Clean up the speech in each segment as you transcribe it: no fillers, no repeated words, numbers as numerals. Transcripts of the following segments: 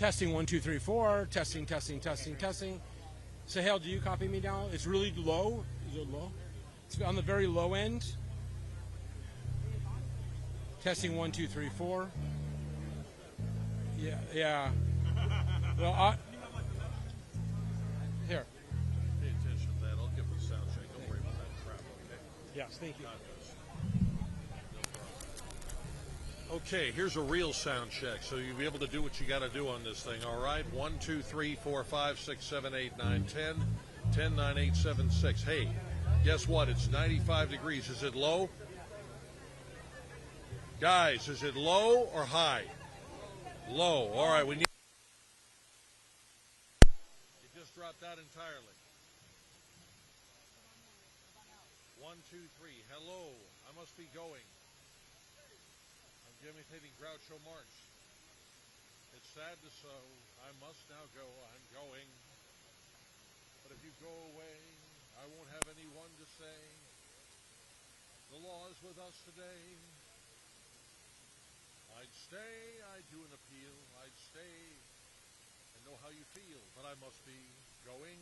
Testing 1, 2, 3, 4. Testing, testing, testing, testing. Sahel, do you copy me now? It's really low. Is it low? It's on the very low end. Testing 1, 2, 3, 4. Yeah, yeah. Well, here. Pay attention to that. I'll give it a sound check. Don't worry about that crap, okay? Yes, thank you. Okay, here's a real sound check, so you'll be able to do what you got to do on this thing, all right? 1, 2, 3, 4, 5, 6, 7, 8, 9, 10, 10, 9, 8, 7, 6. Hey, guess what? It's 95 degrees. Is it low? Guys, is it low or high? Low. All right, we need... It just dropped out entirely. 1, 2, 3. Hello. I must be going. I'm imitating Groucho Marx. It's sad to so. I must now go. I'm going. But if you go away, I won't have anyone to say. The law is with us today. I'd stay, I'd do an appeal, I'd stay and know how you feel, but I must be going.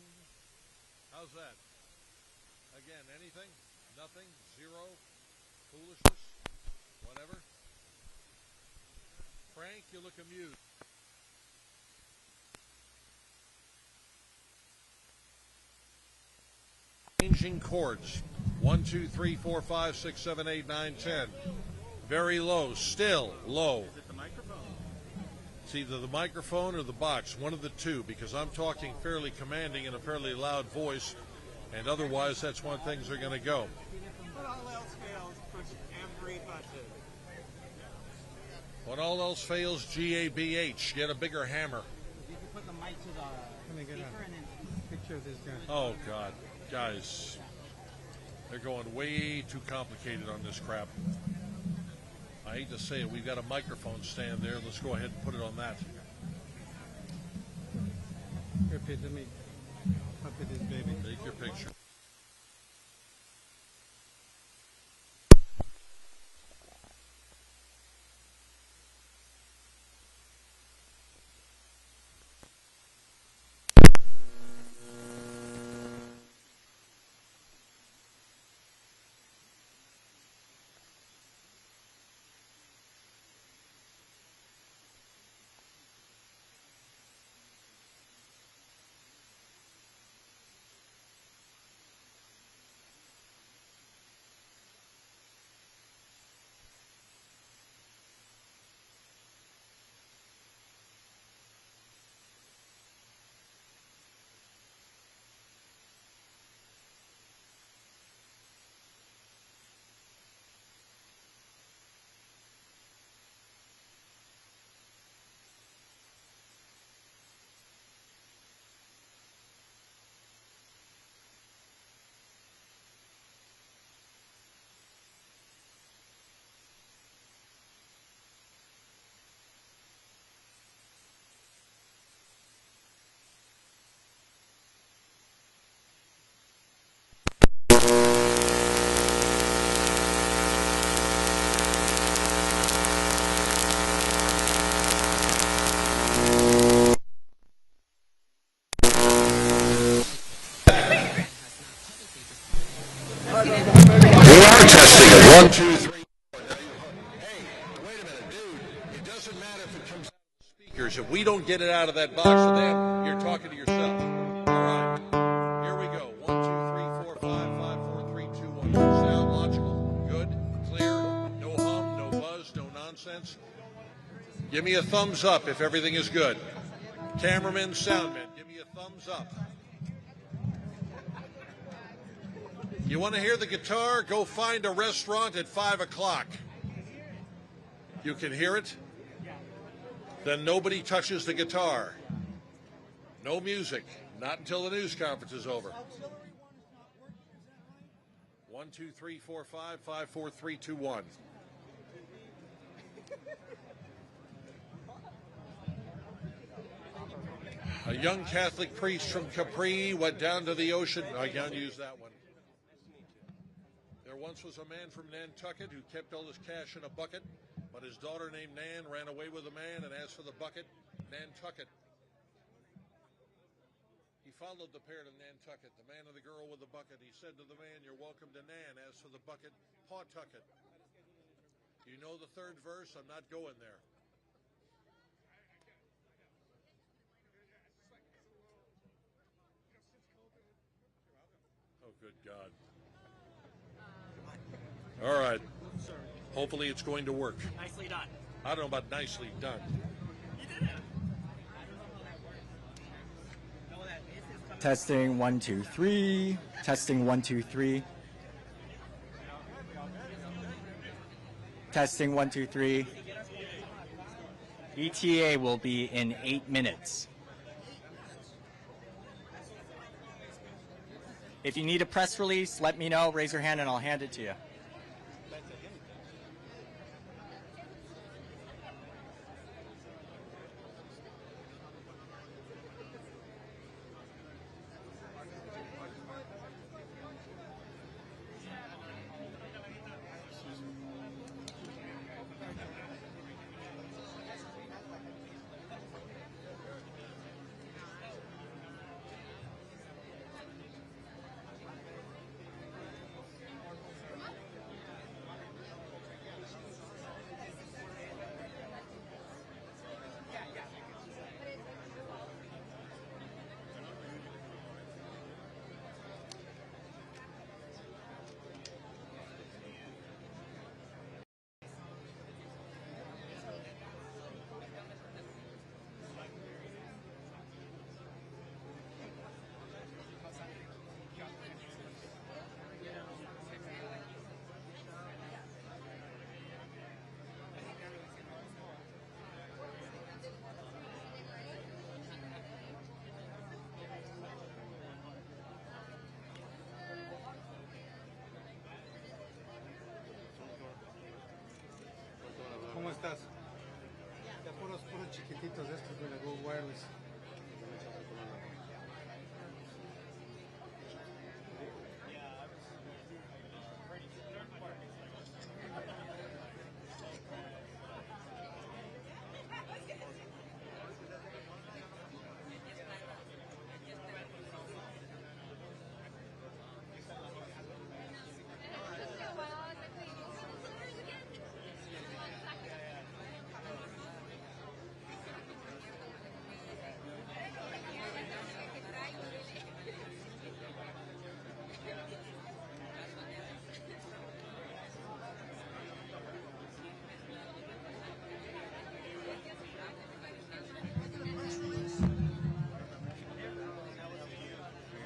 How's that? Again, anything? Nothing? Zero? Foolishness? Whatever? Frank, you look amused. Changing chords. 1, 2, 3, 4, 5, 6, 7, 8, 9, 10. Very low, still low. Is it the microphone? It's either the microphone or the box, one of the two, because I'm talking fairly commanding in a fairly loud voice, and otherwise that's when things are going to go. When all else fails, push every button. When all else fails, GABH, get a bigger hammer. You can put the mic to the speaker and then Picture of this guy. Oh, God. Guys, they're going way too complicated on this crap. I hate to say it, we've got a microphone stand there. Let's go ahead and put it on that. Repeat to me. Up with this baby. Take your picture. One, two, three, four. Hey, wait a minute, dude. It doesn't matter if it comes out of the speakers. If we don't get it out of that box, then you're talking to yourself. All right. Here we go. 1, 2, 3, 4, 5, 5, 4, 3, 2, 1. Sound logical? Good? Clear? No hum, no buzz, no nonsense? Give me a thumbs up if everything is good. Cameramen, soundmen, give me a thumbs up. You want to hear the guitar? Go find a restaurant at 5 o'clock. You can hear it? Then nobody touches the guitar. No music. Not until the news conference is over. 1, 2, 3, 4, 5, 5, 4, 3, 2, 1. A young Catholic priest from Capri went down to the ocean. I can't use that one. There once was a man from Nantucket who kept all his cash in a bucket, but his daughter named Nan ran away with the man and asked for the bucket. Nantucket. He followed the pair to Nantucket. The man and the girl with the bucket. He said to the man, "You're welcome to Nan. As for the bucket, Pawtucket." You know the third verse? I'm not going there. Oh, good God. All right. Hopefully it's going to work. Nicely done. I don't know about nicely done. You did it. Testing 1 2 3. Testing 1 2 3. Testing 1 2 3. ETA will be in 8 minutes. If you need a press release, let me know. Raise your hand and I'll hand it to you. ¿Cómo estás? Ya puros chiquititos de estos de la Go Wireless.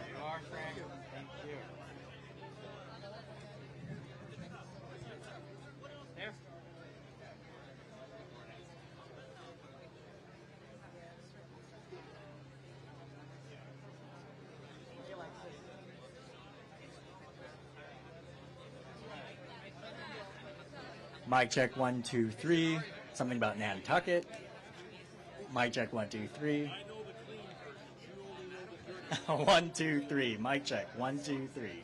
You are, Frank. Thank you. There. Mic check 1 2 3. Something about Nantucket. Mic check 1 2 3. 1 2 3. Mic check 1 2 3.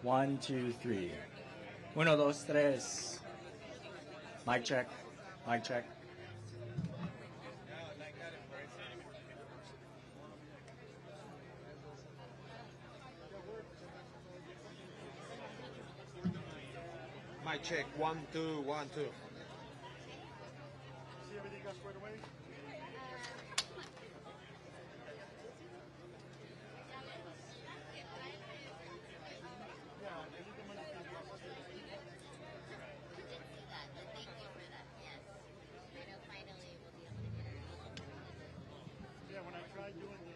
1 2 3. 1 2 3. Mic check. Mic check. Mic check 1 2 1 2. See everything got squared away? Yeah, when I tried doing the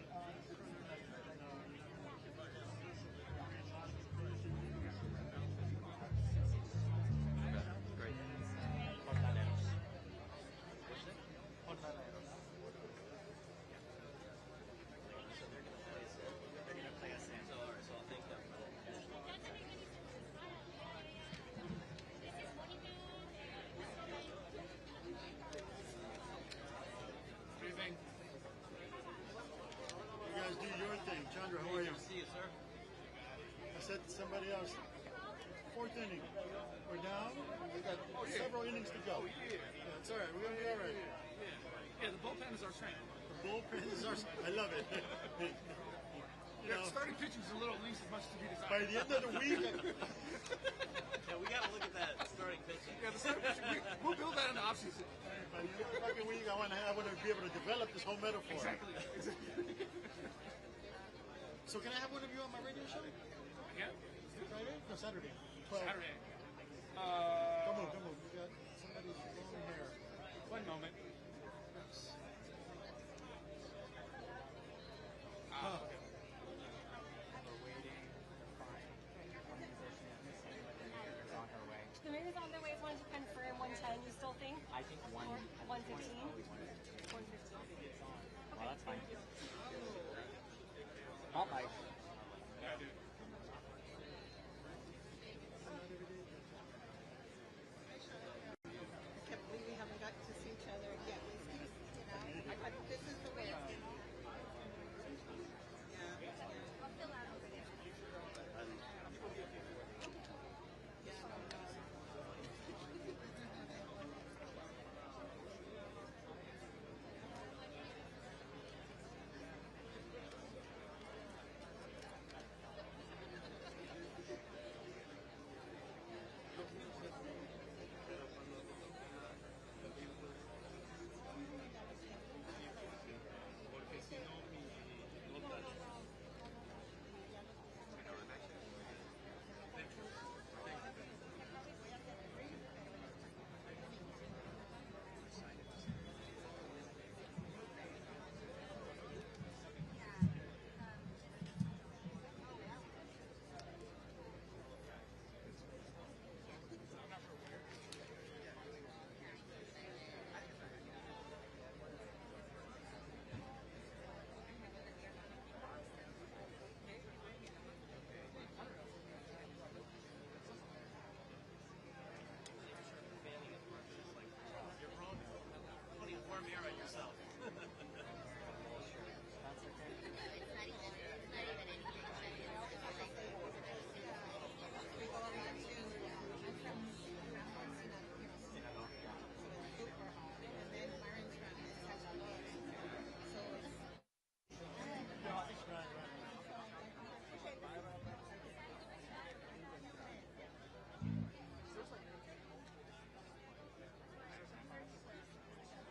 You guys do your thing. Chandra, how are you? See you, sir. I said to somebody else, fourth inning. We're down. We got several innings to go. Yeah, it's all right. We're going to be all right. Yeah, the bullpen is our strength. Bullpen is our. I love it. You know, Starting pitching is a little least as much to be desired. by the end of the week, Yeah, we got to look at that starting pitching. Yeah, the starting pitching, we'll build that in the offseason. by the end of the fucking week, I want to be able to develop this whole metaphor. Exactly. So can I have one of you on my radio show? Yeah. Friday? No, Saturday. 12. Saturday. Come on. You got somebody's long hair. One moment. The movie's on their way. As long as you confirm 110, you still think? I think 115. 115. Well, that's fine. Hot mic. I can't believe we haven't got to see each other yet. This is the way it's.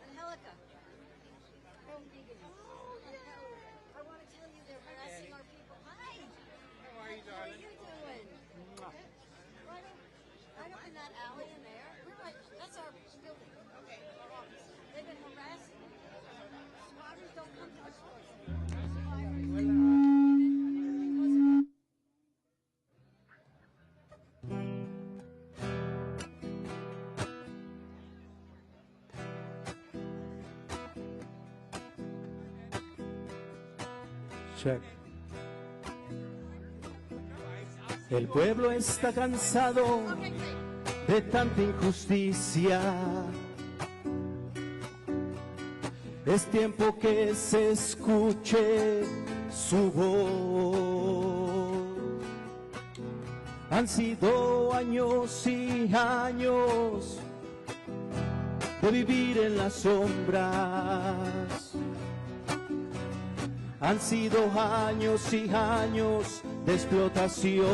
Angelica. Oh, yeah. I want to tell you they're harassing our people. Hi. How are you, How are darling? you doing? Right up in that alley in there. We're right. That's our building. Okay. Our office. They've been harassing. Squatters don't come to our stores. Check. El pueblo está cansado de tanta injusticia. Es tiempo que se escuche su voz. Han sido años y años de vivir en las sombras. Han sido años y años de explotación.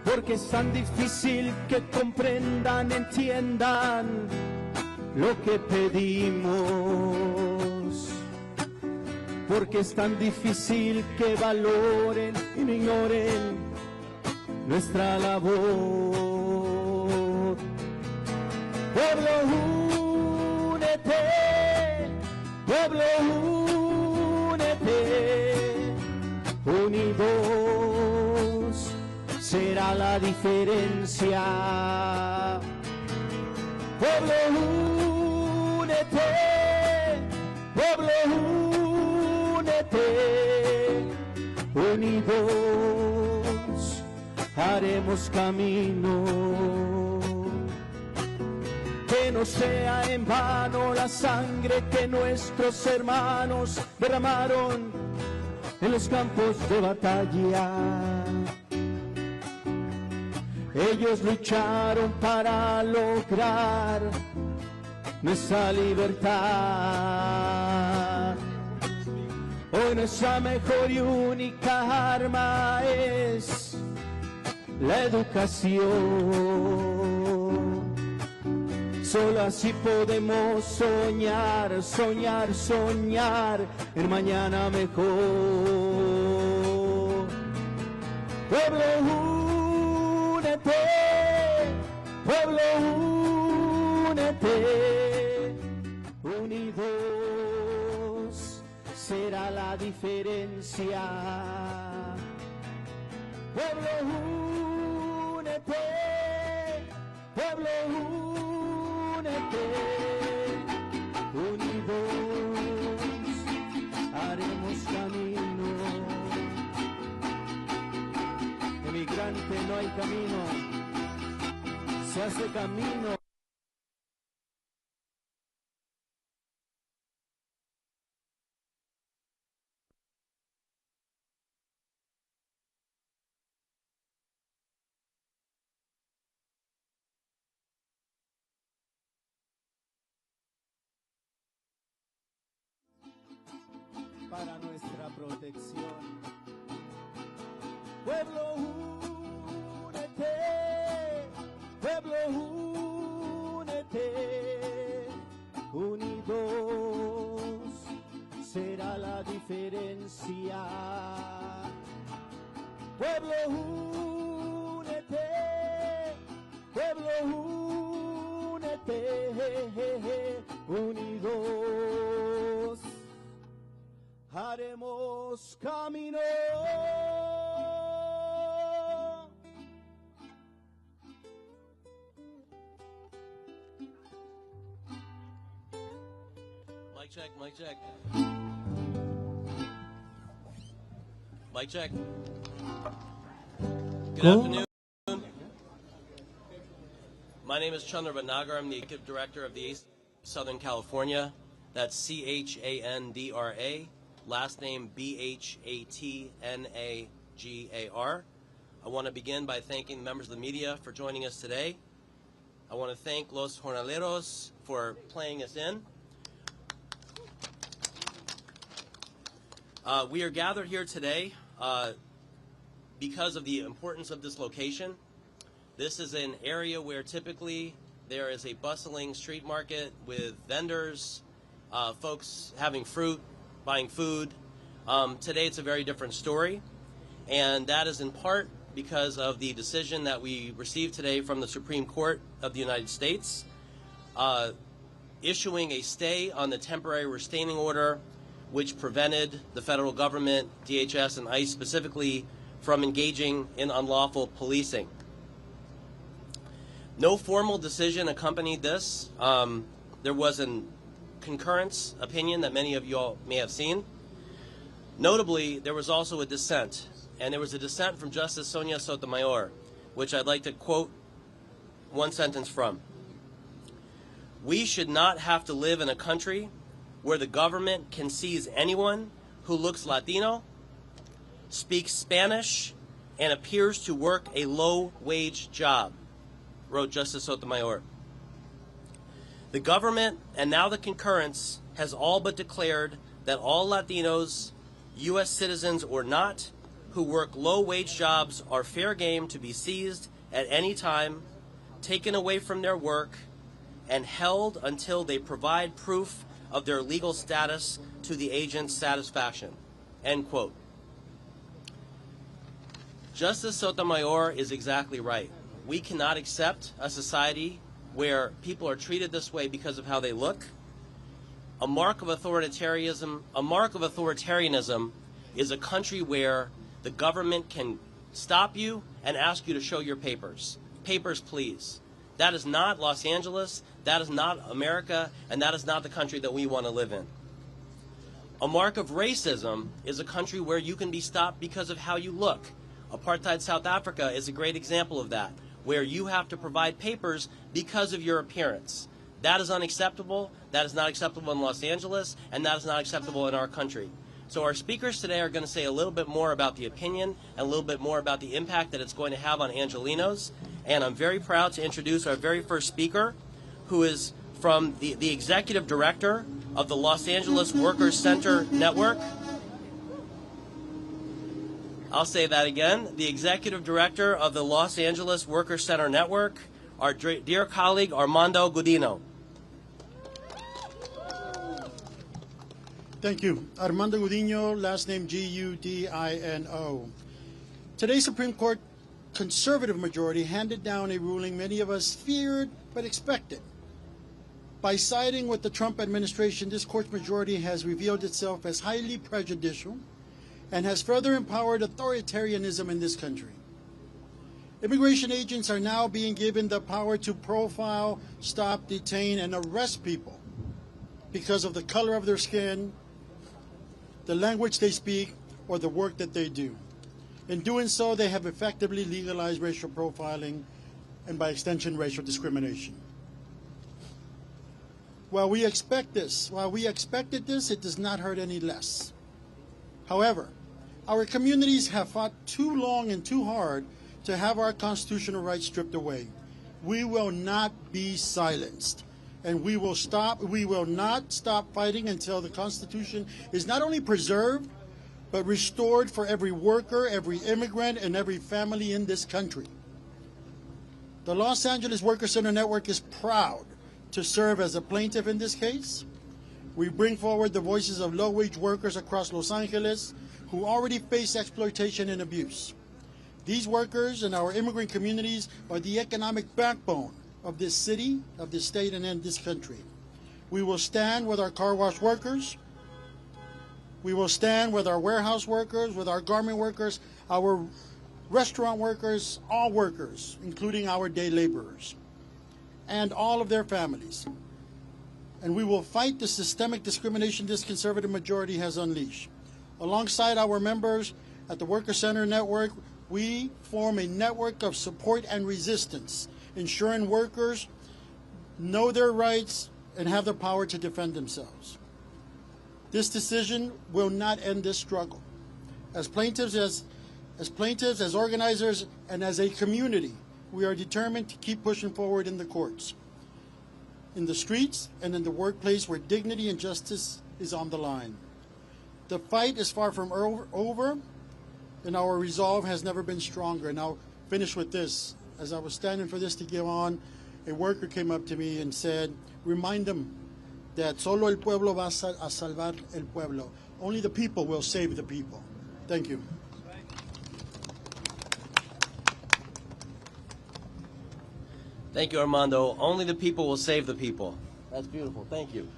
Porque es tan difícil que comprendan, entiendan lo que pedimos. Porque es tan difícil que valoren y no ignoren nuestra labor. Pueblo, únete. Pueblo, únete, unidos será la diferencia. Pueblo, únete, pueblo, únete, unidos haremos camino. Que no sea en vano la sangre que nuestros hermanos derramaron en los campos de batalla. Ellos lucharon para lograr nuestra libertad. Hoy nuestra mejor y única arma es la educación. Solo así podemos soñar, soñar, soñar en mañana mejor. Pueblo, únete, pueblo, únete, unidos será la diferencia. Pueblo, únete, pueblo, únete, unidos haremos camino. Emigrante, no hay camino, se hace camino. Para nuestra protección. Pueblo, únete, pueblo, únete, unidos será la diferencia. Pueblo, únete, pueblo, únete, unidos haremos camino. Mic check, mic check. Mic check. Good afternoon. My name is Chandra Bhatnagar. I'm the executive director of the ACE Southern California. That's CHANDRA. Last name BHATNAGAR. I want to begin by thanking members of the media for joining us today. I want to thank Los Jornaleros for playing us in. We are gathered here today because of the importance of this location. This is an area where typically there is a bustling street market with vendors, folks having fruit, buying food. Today it's a very different story, and that is in part because of the decision that we received today from the Supreme Court of the United States, issuing a stay on the temporary restraining order which prevented the federal government, DHS and ICE specifically, from engaging in unlawful policing. No formal decision accompanied this. There was a concurrence opinion that many of you all may have seen. Notably, there was also a dissent, and there was a dissent from Justice Sonia Sotomayor, which I'd like to quote one sentence from. "We should not have to live in a country where the government can seize anyone who looks Latino, speaks Spanish, and appears to work a low-wage job," wrote Justice Sotomayor. The government, and now the concurrence, has all but declared that all Latinos, U.S. citizens or not, who work low-wage jobs are fair game to be seized at any time, taken away from their work, and held until they provide proof of their legal status to the agent's satisfaction. End quote. Justice Sotomayor is exactly right. We cannot accept a society where people are treated this way because of how they look. A mark of authoritarianism is a country where the government can stop you and ask you to show your papers. Papers, please. That is not Los Angeles, that is not America, and that is not the country that we want to live in. A mark of racism is a country where you can be stopped because of how you look. Apartheid South Africa is a great example of that, where you have to provide papers because of your appearance. That is unacceptable. That is not acceptable in Los Angeles, and that is not acceptable in our country. So our speakers today are going to say a little bit more about the opinion and a little bit more about the impact that it's going to have on Angelenos. And I'm very proud to introduce our very first speaker, who is from the executive director of the Los Angeles Workers Center Network. I'll say that again. The executive director of the Los Angeles Workers Center Network, our dear colleague Armando Gudino. Thank you. Armando Gudino, last name Gudino. Today's Supreme Court conservative majority handed down a ruling many of us feared but expected. By siding with the Trump administration, this court's majority has revealed itself as highly prejudicial and has further empowered authoritarianism in this country. Immigration agents are now being given the power to profile, stop, detain, and arrest people because of the color of their skin, the language they speak, or the work that they do. In doing so, they have effectively legalized racial profiling and, by extension, racial discrimination. While we expected this, it does not hurt any less. However, our communities have fought too long and too hard to have our constitutional rights stripped away. We will not be silenced, and we will not stop fighting until the Constitution is not only preserved, but restored for every worker, every immigrant, and every family in this country. The Los Angeles Workers Center Network is proud to serve as a plaintiff in this case. We bring forward the voices of low-wage workers across Los Angeles who already face exploitation and abuse. These workers and our immigrant communities are the economic backbone of this city, of this state, and in this country. We will stand with our car wash workers. We will stand with our warehouse workers, with our garment workers, our restaurant workers, all workers, including our day laborers, and all of their families. And we will fight the systemic discrimination this conservative majority has unleashed. Alongside our members at the Workers Center Network, we form a network of support and resistance, ensuring workers know their rights and have the power to defend themselves. This decision will not end this struggle. As plaintiffs, as organizers, and as a community, we are determined to keep pushing forward in the courts, in the streets, and in the workplace where dignity and justice is on the line. The fight is far from over, and our resolve has never been stronger. And I'll finish with this. As I was standing for this to go on, a worker came up to me and said, remind them that solo el pueblo va a salvar el pueblo. Only the people will save the people. Thank you. Thank you, Armando. Only the people will save the people. That's beautiful. Thank you.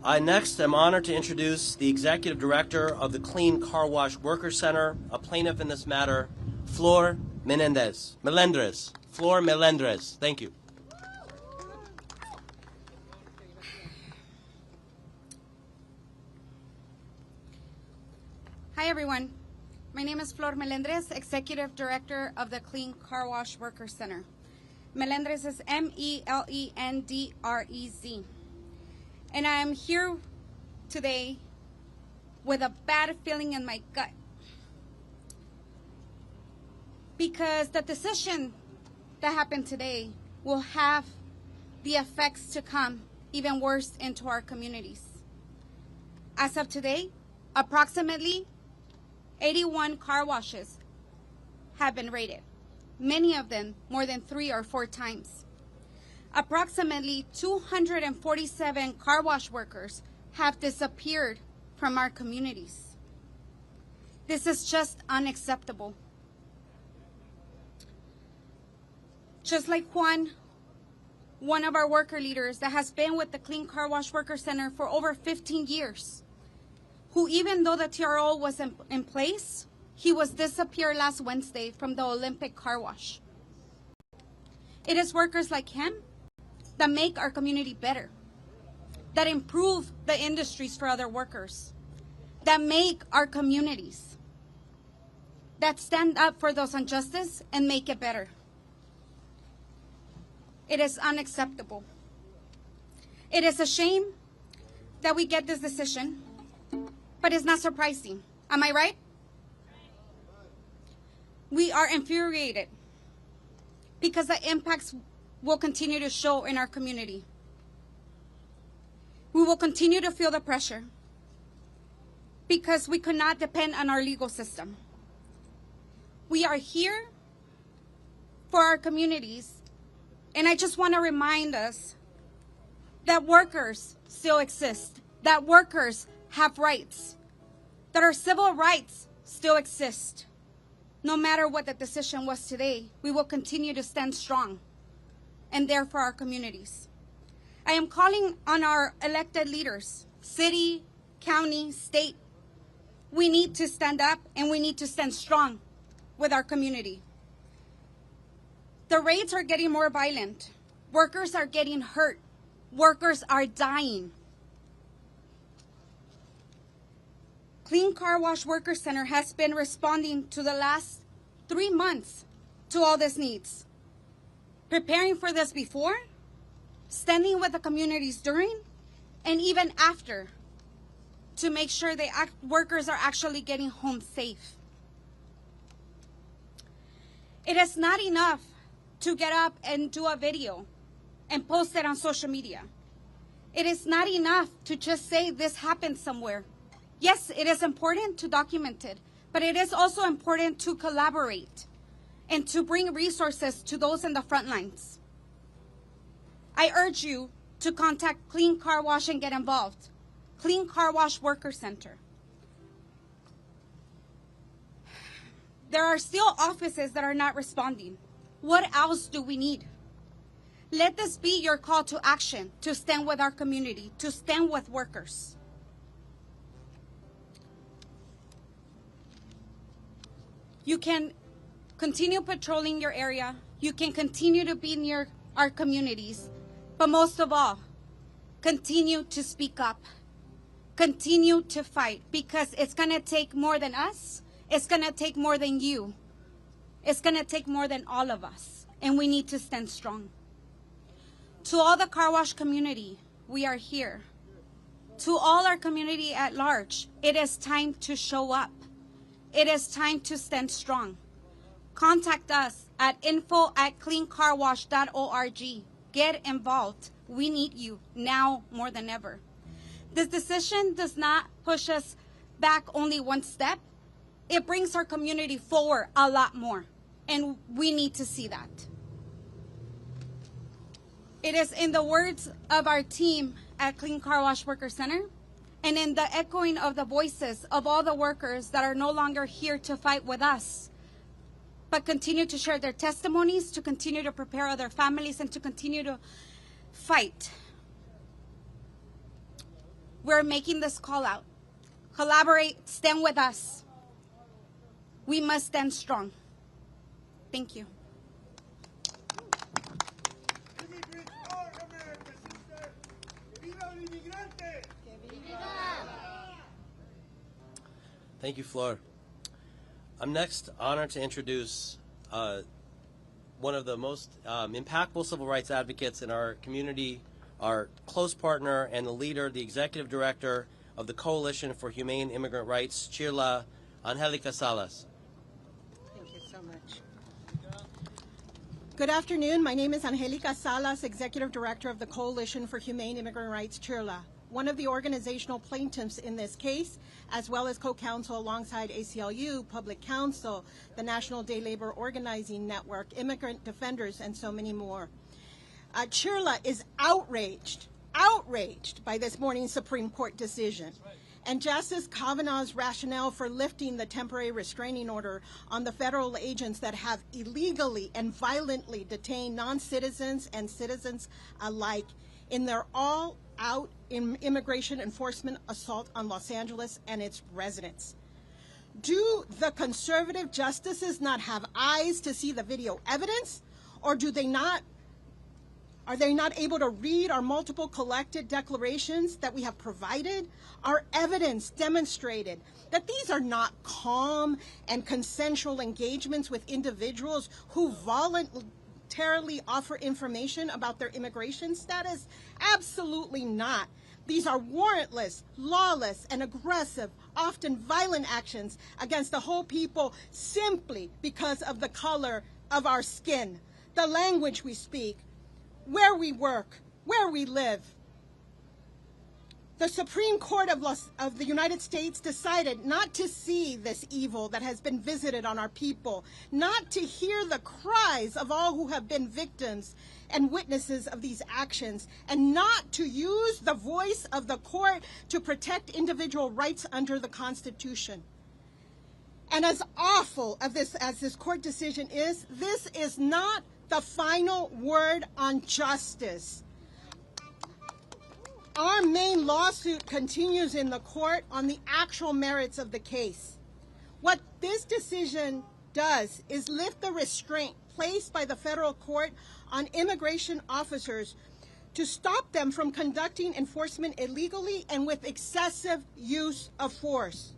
I next am honored to introduce the Executive Director of the Clean Car Wash Workers Center, a plaintiff in this matter, Flor Melendres. Flor Melendres. Thank you. Hi, everyone. My name is Flor Melendres, Executive Director of the Clean Car Wash Workers Center. Melendres is Melendrez. And I am here today with a bad feeling in my gut. Because the decision that happened today will have the effects to come even worse into our communities. As of today, approximately 81 car washes have been raided, many of them more than 3 or 4 times. Approximately 247 car wash workers have disappeared from our communities. This is just unacceptable. Just like Juan, one of our worker leaders that has been with the Clean Car Wash Worker Center for over 15 years, who even though the TRO was in place, he was disappeared last Wednesday from the Olympic Car Wash. It is workers like him that make our community better, that improve the industries for other workers, that make our communities, that stand up for those injustices and make it better. It is unacceptable. It is a shame that we get this decision, but it's not surprising. Am I right? We are infuriated because the impacts will continue to show in our community. We will continue to feel the pressure because we could not depend on our legal system. We are here for our communities, and I just want to remind us that workers still exist, that workers have rights, that our civil rights still exist. No matter what the decision was today, we will continue to stand strong and there for our communities. I am calling on our elected leaders, city, county, state. We need to stand up and we need to stand strong with our community. The raids are getting more violent. Workers are getting hurt. Workers are dying. Clean Car Wash Worker Center has been responding to the last 3 months to all these needs. Preparing for this before, standing with the communities during, and even after to make sure workers are actually getting home safe. It is not enough to get up and do a video and post it on social media. It is not enough to just say this happened somewhere. Yes, it is important to document it, but it is also important to collaborate and to bring resources to those in the front lines. I urge you to contact Clean Car Wash and get involved. Clean Car Wash Worker Center. There are still offices that are not responding. What else do we need? Let this be your call to action, to stand with our community, to stand with workers. You can continue patrolling your area. You can continue to be near our communities. But most of all, continue to speak up. Continue to fight, because it's going to take more than us. It's going to take more than you. It's going to take more than all of us. And we need to stand strong. To all the car wash community, we are here. To all our community at large, it is time to show up. It is time to stand strong. Contact us at info@cleancarwash.org. Get involved. We need you now more than ever. This decision does not push us back only one step. It brings our community forward a lot more. And we need to see that. It is in the words of our team at Clean Car Wash Worker Center, and in the echoing of the voices of all the workers that are no longer here to fight with us, but continue to share their testimonies, to continue to prepare other families, and to continue to fight. We're making this call out. Collaborate, stand with us. We must stand strong. Thank you. Thank you, Flor. I'm next honored to introduce one of the most impactful civil rights advocates in our community, our close partner and the leader, the executive director of the Coalition for Humane Immigrant Rights, Chirla Angelica Salas. Thank you so much. Good afternoon. My name is Angelica Salas, Executive Director of the Coalition for Humane Immigrant Rights, Chirla, one of the organizational plaintiffs in this case, as well as co-counsel alongside ACLU, Public Counsel, the National Day Labor Organizing Network, Immigrant Defenders, and so many more. Chirla is outraged by this morning's Supreme Court decision. And Justice Kavanaugh's rationale for lifting the temporary restraining order on the federal agents that have illegally and violently detained non-citizens and citizens alike in their all-out immigration enforcement assault on Los Angeles and its residents. Do the conservative justices not have eyes to see the video evidence, or are they not able to read our multiple collected declarations that we have provided? Our evidence demonstrated that these are not calm and consensual engagements with individuals who voluntarily offer information about their immigration status? Absolutely not. These are warrantless, lawless, and aggressive, often violent actions against the whole people simply because of the color of our skin, the language we speak, where we work, where we live. The Supreme Court of the United States decided not to see this evil that has been visited on our people, not to hear the cries of all who have been victims and witnesses of these actions, and not to use the voice of the court to protect individual rights under the Constitution. And as awful as this court decision is, this is not the final word on justice. Our main lawsuit continues in the court on the actual merits of the case. What this decision does is lift the restraint placed by the federal court on immigration officers to stop them from conducting enforcement illegally and with excessive use of force.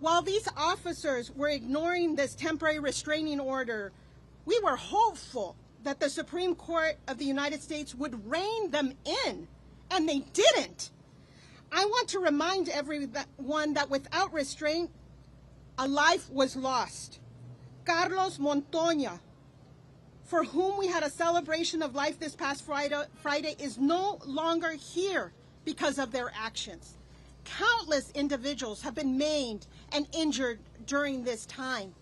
While these officers were ignoring this temporary restraining order, we were hopeful that the Supreme Court of the United States would rein them in, and they didn't. I want to remind everyone that without restraint, a life was lost. Carlos Montoya, for whom we had a celebration of life this past Friday, is no longer here because of their actions. Countless individuals have been maimed and injured during this time.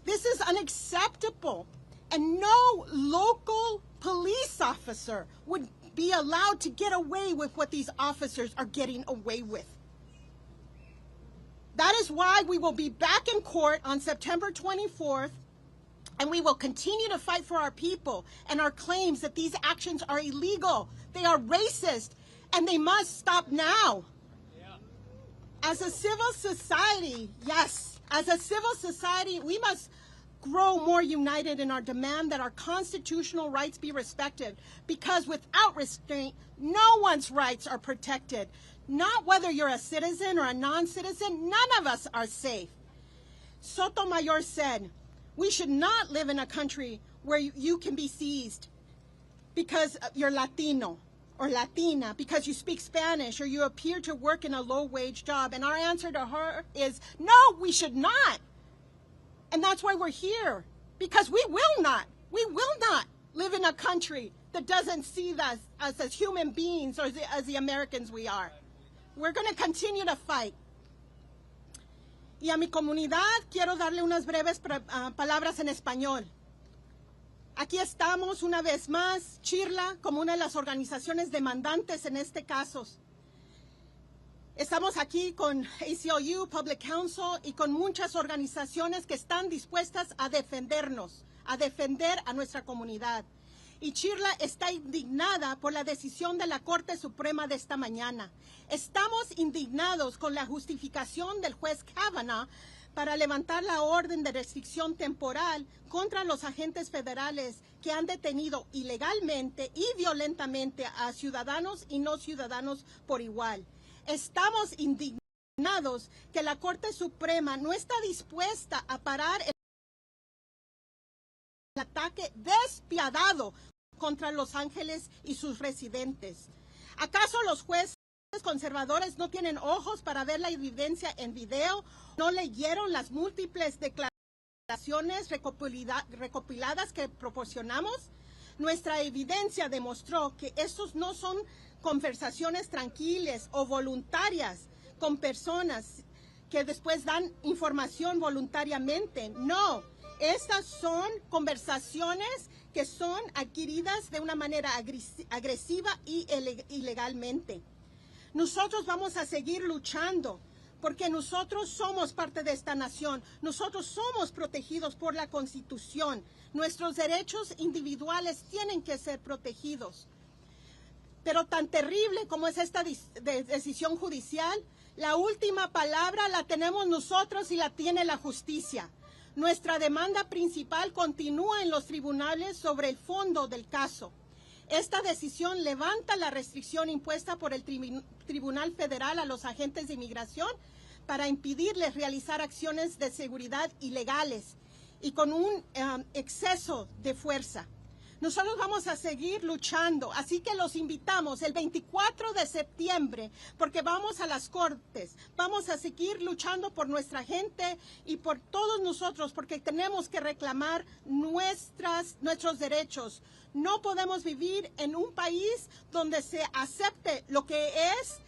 This is unacceptable, and no local police officer would be allowed to get away with what these officers are getting away with. That is why we will be back in court on September 24th, and we will continue to fight for our people and our claims that these actions are illegal, they are racist, and they must stop now. As a civil society, yes, as a civil society, we must grow more united in our demand that our constitutional rights be respected, because without restraint, no one's rights are protected. Not whether you're a citizen or a non-citizen, none of us are safe. Sotomayor said, we should not live in a country where you can be seized because you're Latino or Latina, because you speak Spanish or you appear to work in a low-wage job. And our answer to her is, no, we should not. And that's why we're here, because we will not live in a country that doesn't see us as human beings or as the Americans we are. We're going to continue to fight. Y a mi comunidad quiero darle unas breves palabras en español. Aquí estamos una vez más, Chirla, como una de las organizaciones demandantes en este caso. Estamos aquí con ACLU, Public Counsel y con muchas organizaciones que están dispuestas a defendernos, a defender a nuestra comunidad. Y Chirla está indignada por la decisión de la Corte Suprema de esta mañana. Estamos indignados con la justificación del juez Kavanaugh para levantar la orden de restricción temporal contra los agentes federales que han detenido ilegalmente y violentamente a ciudadanos y no ciudadanos por igual. Estamos indignados que la Corte Suprema no está dispuesta a parar el ataque despiadado contra Los Ángeles y sus residentes. ¿Acaso los jueces conservadores no tienen ojos para ver la evidencia en video? ¿No leyeron las múltiples declaraciones recopiladas que proporcionamos? Nuestra evidencia demostró que estos no son conversaciones tranquilas o voluntarias con personas que después dan información voluntariamente. No, estas son conversaciones que son adquiridas de una manera agresiva y ilegalmente. Nosotros vamos a seguir luchando porque nosotros somos parte de esta nación. Nosotros somos protegidos por la Constitución. Nuestros derechos individuales tienen que ser protegidos. Pero tan terrible como es esta decisión judicial, la última palabra la tenemos nosotros y la tiene la justicia. Nuestra demanda principal continúa en los tribunales sobre el fondo del caso. Esta decisión levanta la restricción impuesta por el Tribunal Federal a los agentes de inmigración para impedirles realizar acciones de seguridad ilegales y con un exceso de fuerza. Nosotros vamos a seguir luchando, así que los invitamos el 24 de septiembre, porque vamos a las cortes, vamos a seguir luchando por nuestra gente y por todos nosotros, porque tenemos que reclamar nuestros derechos. No podemos vivir en un país donde se acepte lo que es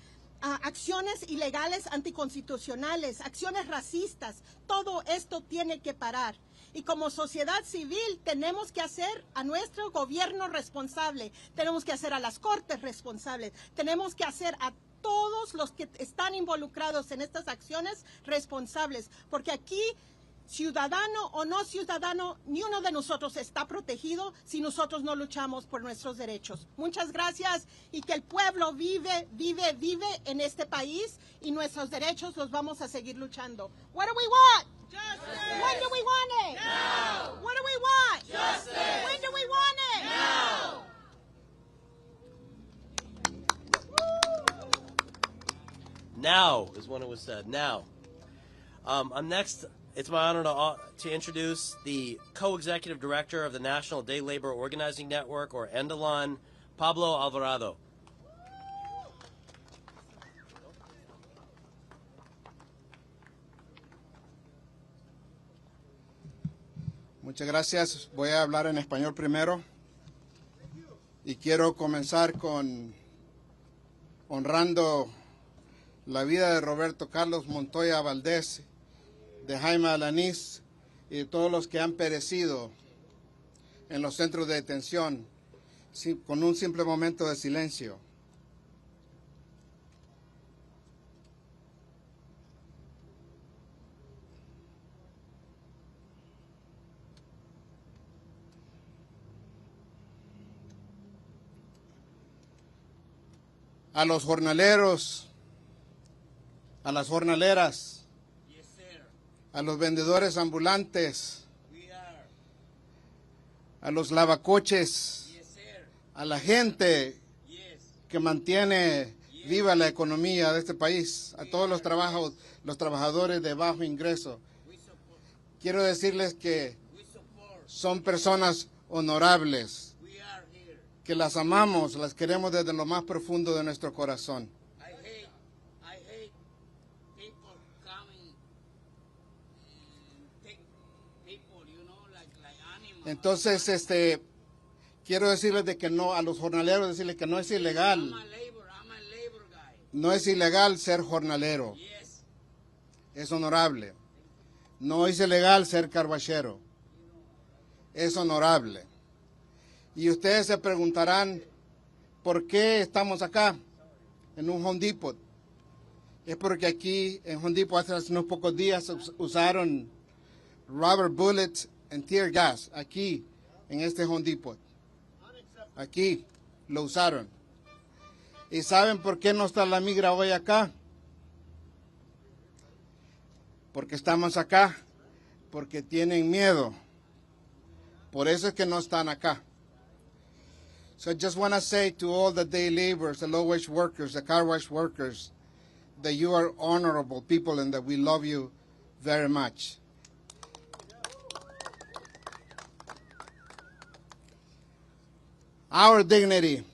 acciones ilegales anticonstitucionales, acciones racistas. Todo esto tiene que parar. Y como sociedad civil tenemos que hacer a nuestro gobierno responsable, tenemos que hacer a las cortes responsables, tenemos que hacer a todos los que están involucrados en estas acciones responsables, porque aquí, ciudadano o no ciudadano, ni uno de nosotros está protegido si nosotros no luchamos por nuestros derechos. Muchas gracias, y que el pueblo vive en este país, y nuestros derechos los vamos a seguir luchando. What do we want? Justice. When do we want it? Now. What do we want? Justice. When do we want it? Now. Now is when it was said. Now. I'm next. It's my honor to introduce the co-executive director of the National Day Labor Organizing Network, or NDLON, Pablo Alvarado. Muchas gracias. Voy a hablar en español primero. Y quiero comenzar con honrando la vida de Roberto Carlos Montoya Valdés, de Jaime Alanís y de todos los que han perecido en los centros de detención, con un simple momento de silencio. A los jornaleros, a las jornaleras, a los vendedores ambulantes, a los lavacoches, a la gente que mantiene viva la economía de este país, a todos los trabajadores de bajo ingreso. Quiero decirles que son personas honorables, que las amamos, las queremos desde lo más profundo de nuestro corazón. Entonces, quiero decirles de que no, a los jornaleros decirles que no es ilegal. No es ilegal ser jornalero. Es honorable. No es ilegal ser carbachero. Es honorable. Y ustedes se preguntarán, ¿por qué estamos acá en un Home Depot? Es porque aquí en Home Depot hace unos pocos días usaron rubber bullets and tear gas, aquí en este Home Depot. Aquí lo usaron. ¿Y saben por qué no está la migra hoy acá? Porque estamos acá, porque tienen miedo. Por eso es que no están acá. So I just want to say to all the day laborers, the low-wage workers, the car wash workers, that you are honorable people and that we love you very much. Our dignity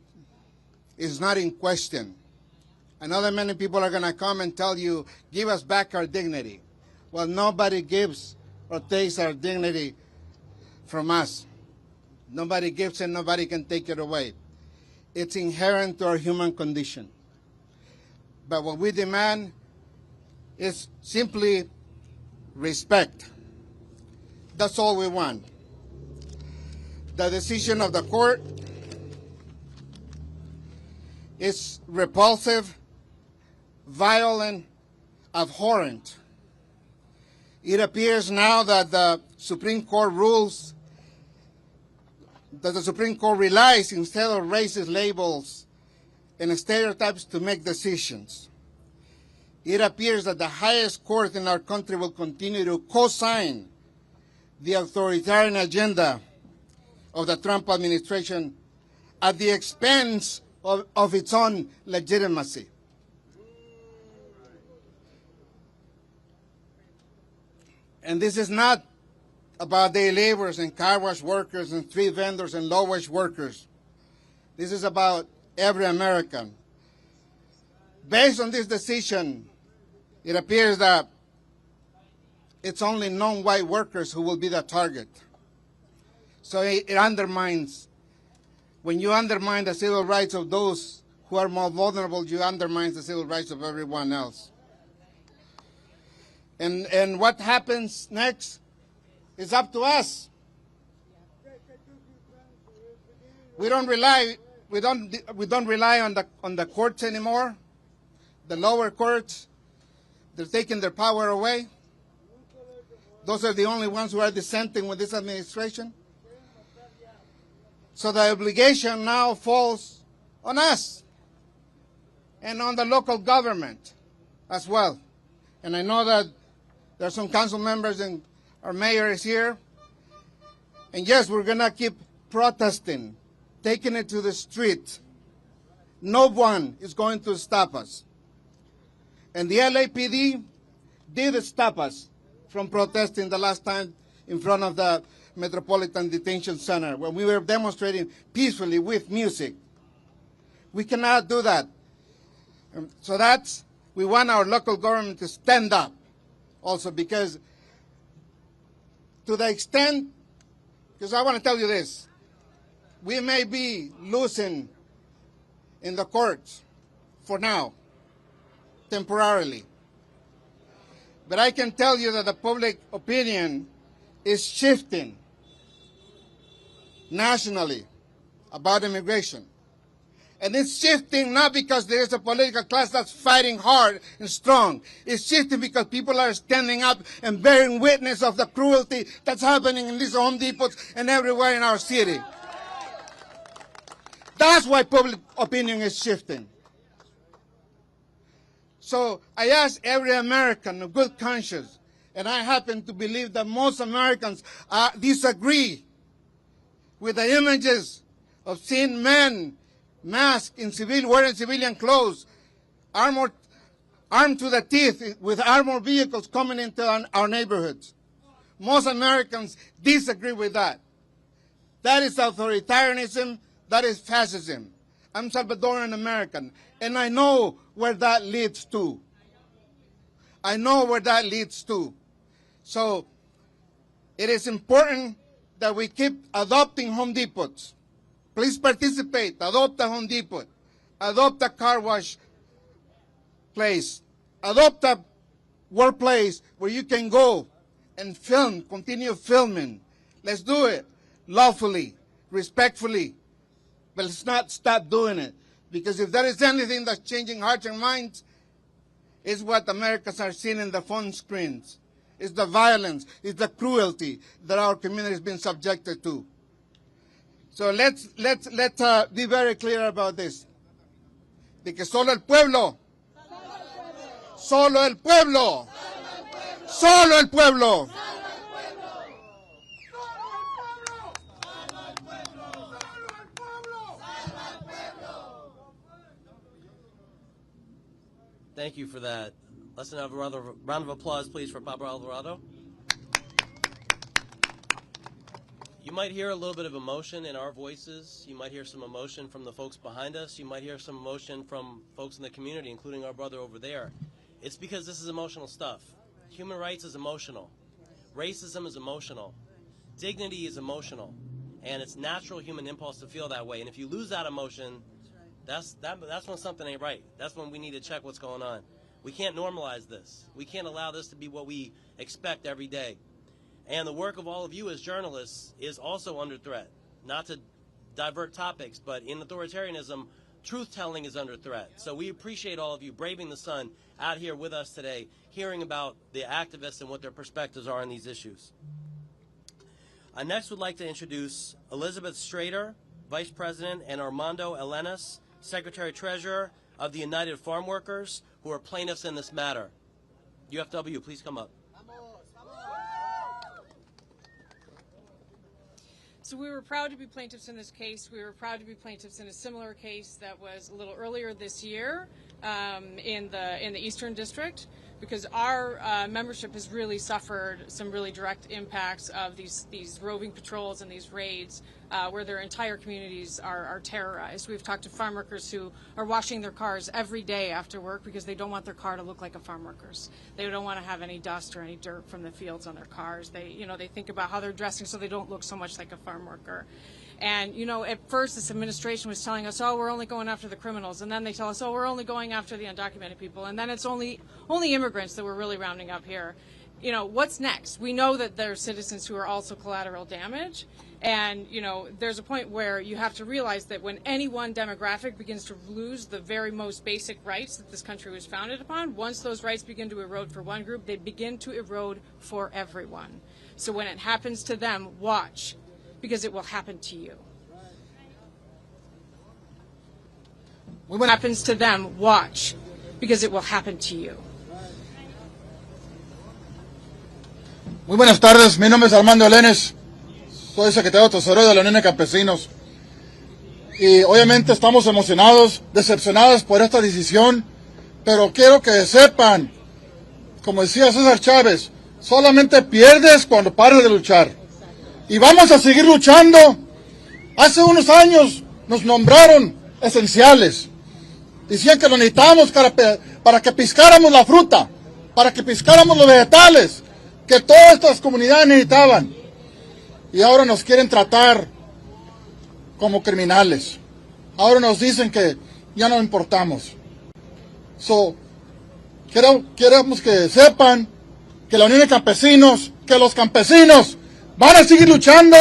is not in question. I know that many people are going to come and tell you, give us back our dignity. Well, nobody gives or takes our dignity from us. Nobody gives it, nobody can take it away. It's inherent to our human condition. But what we demand is simply respect. That's all we want. The decision of the court is repulsive, violent, abhorrent. It appears now that the Supreme Court rules that the Supreme Court relies instead of racist labels and stereotypes to make decisions. It appears that the highest court in our country will continue to co-sign the authoritarian agenda of the Trump administration at the expense of its own legitimacy. And this is not about day laborers and car wash workers and street vendors and low-wage workers. This is about every American. Based on this decision, it appears that it's only non-white workers who will be the target. So it undermines, when you undermine the civil rights of those who are more vulnerable, you undermine the civil rights of everyone else. And what happens next is up to us. We don't rely on the courts anymore. The lower courts, they're taking their power away. Those are the only ones who are dissenting with this administration. So the obligation now falls on us and on the local government as well. And I know that there are some council members and our mayor is here. And yes, we're going to keep protesting, taking it to the street. No one is going to stop us. And the LAPD did stop us from protesting the last time in front of the Metropolitan Detention Center when we were demonstrating peacefully with music. We cannot do that. So we want our local government to stand up also, because to the extent, because I want to tell you this, we may be losing in the courts for now, temporarily. But I can tell you that the public opinion is shifting nationally about immigration. And it's shifting not because there is a political class that's fighting hard and strong. It's shifting because people are standing up and bearing witness of the cruelty that's happening in these Home Depots and everywhere in our city. That's why public opinion is shifting. So I ask every American of good conscience, and I happen to believe that most Americans disagree with the images of seeing men masked in wearing civilian clothes, armed to the teeth with armored vehicles coming into our neighborhoods. Most Americans disagree with that. That is authoritarianism. That is fascism. I'm Salvadoran American, and I know where that leads to. I know where that leads to. So it is important that we keep adopting Home Depots. Please participate. Adopt a Home Depot. Adopt a car wash place. Adopt a workplace where you can go and film, continue filming. Let's do it lawfully, respectfully. But let's not stop doing it. Because if there is anything that's changing hearts and minds, it's what Americans are seeing in the phone screens. It's the violence, it's the cruelty that our community has been subjected to. So let's be very clear about this. De que solo el pueblo, solo el pueblo, solo el pueblo. Thank you for that. Let's have a round of applause, please, for Pablo Alvarado. You might hear a little bit of emotion in our voices. You might hear some emotion from the folks behind us. You might hear some emotion from folks in the community, including our brother over there. It's because this is emotional stuff. Human rights is emotional. Racism is emotional. Dignity is emotional. And it's natural human impulse to feel that way. And if you lose that emotion, that's when something ain't right. That's when we need to check what's going on. We can't normalize this. We can't allow this to be what we expect every day. And the work of all of you as journalists is also under threat. Not to divert topics, but in authoritarianism, truth-telling is under threat. So we appreciate all of you braving the sun out here with us today, hearing about the activists and what their perspectives are on these issues. I next would like to introduce Elizabeth Strader, Vice President, and Armando Elenas, Secretary-Treasurer of the United Farm Workers, who are plaintiffs in this matter. UFW, please come up. So we were proud to be plaintiffs in this case. We were proud to be plaintiffs in a similar case that was a little earlier this year in the Eastern District, because our membership has really suffered some really direct impacts of these roving patrols and these raids where their entire communities are terrorized. We've talked to farm workers who are washing their cars every day after work because they don't want their car to look like a farm worker's. They don't want to have any dust or any dirt from the fields on their cars. They think about how they're dressing so they don't look so much like a farm worker. And, you know, at first this administration was telling us, oh, we're only going after the criminals. And then they tell us, oh, we're only going after the undocumented people. And then it's only immigrants that we're really rounding up here. You know, what's next? We know that there are citizens who are also collateral damage. And, you know, there's a point where you have to realize that when any one demographic begins to lose the very most basic rights that this country was founded upon, once those rights begin to erode for one group, they begin to erode for everyone. So when it happens to them, watch, because it will happen to you. When it happens to them, watch, because it will happen to you. Muy buenas tardes, mi nombre es Armando Elenes, soy secretario tesorero de la Unión de Campesinos y obviamente estamos emocionados, decepcionados por esta decisión, pero quiero que sepan, como decía César Chávez, solamente pierdes cuando paras de luchar y vamos a seguir luchando. Hace unos años nos nombraron esenciales, decían que lo necesitábamos para que piscáramos la fruta, para que piscáramos los vegetales, que todas estas comunidades necesitaban, y ahora nos quieren tratar como criminales. Ahora nos dicen que ya no importamos. Queremos que sepan que la Unión de Campesinos, que los campesinos van a seguir luchando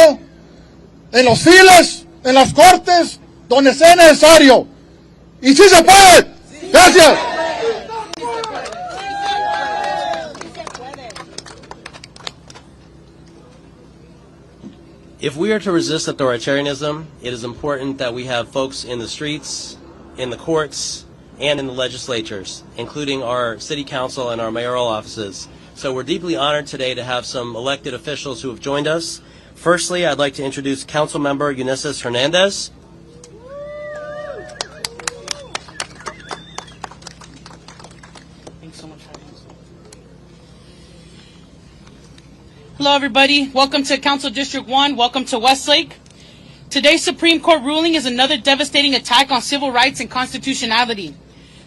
en los files, en las cortes, donde sea necesario. Y sí se puede. Gracias. If we are to resist authoritarianism, it is important that we have folks in the streets, in the courts, and in the legislatures, including our city council and our mayoral offices. So we're deeply honored today to have some elected officials who have joined us. Firstly, I'd like to introduce Council Member Ulises Hernandez. Thanks so much for having us. Hello, everybody. Welcome to Council District 1. Welcome to Westlake. Today's Supreme Court ruling is another devastating attack on civil rights and constitutionality.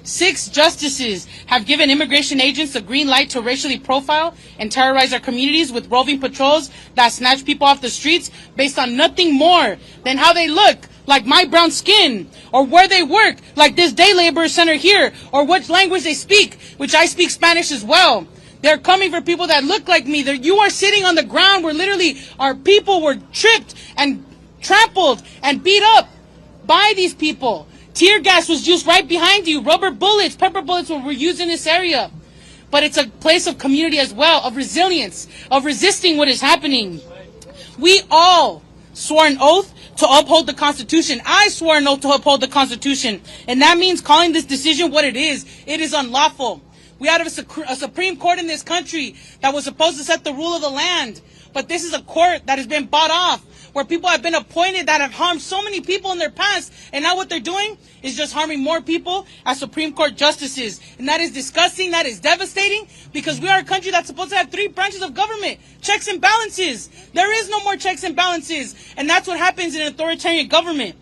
6 justices have given immigration agents the green light to racially profile and terrorize our communities with roving patrols that snatch people off the streets based on nothing more than how they look, like my brown skin, or where they work, like this day laborer center here, or what language they speak, which I speak Spanish as well. They're coming for people that look like me. You are sitting on the ground where literally our people were tripped and trampled and beat up by these people. Tear gas was used right behind you. Rubber bullets, pepper bullets were used in this area. But it's a place of community as well, of resilience, of resisting what is happening. We all swore an oath to uphold the Constitution. I swore an oath to uphold the Constitution. And that means calling this decision what it is. It is unlawful. We have a Supreme Court in this country that was supposed to set the rule of the land. But this is a court that has been bought off, where people have been appointed that have harmed so many people in their past. And now what they're doing is just harming more people as Supreme Court justices. And that is disgusting. That is devastating, because we are a country that's supposed to have 3 branches of government. Checks and balances. There is no more checks and balances. And that's what happens in an authoritarian government.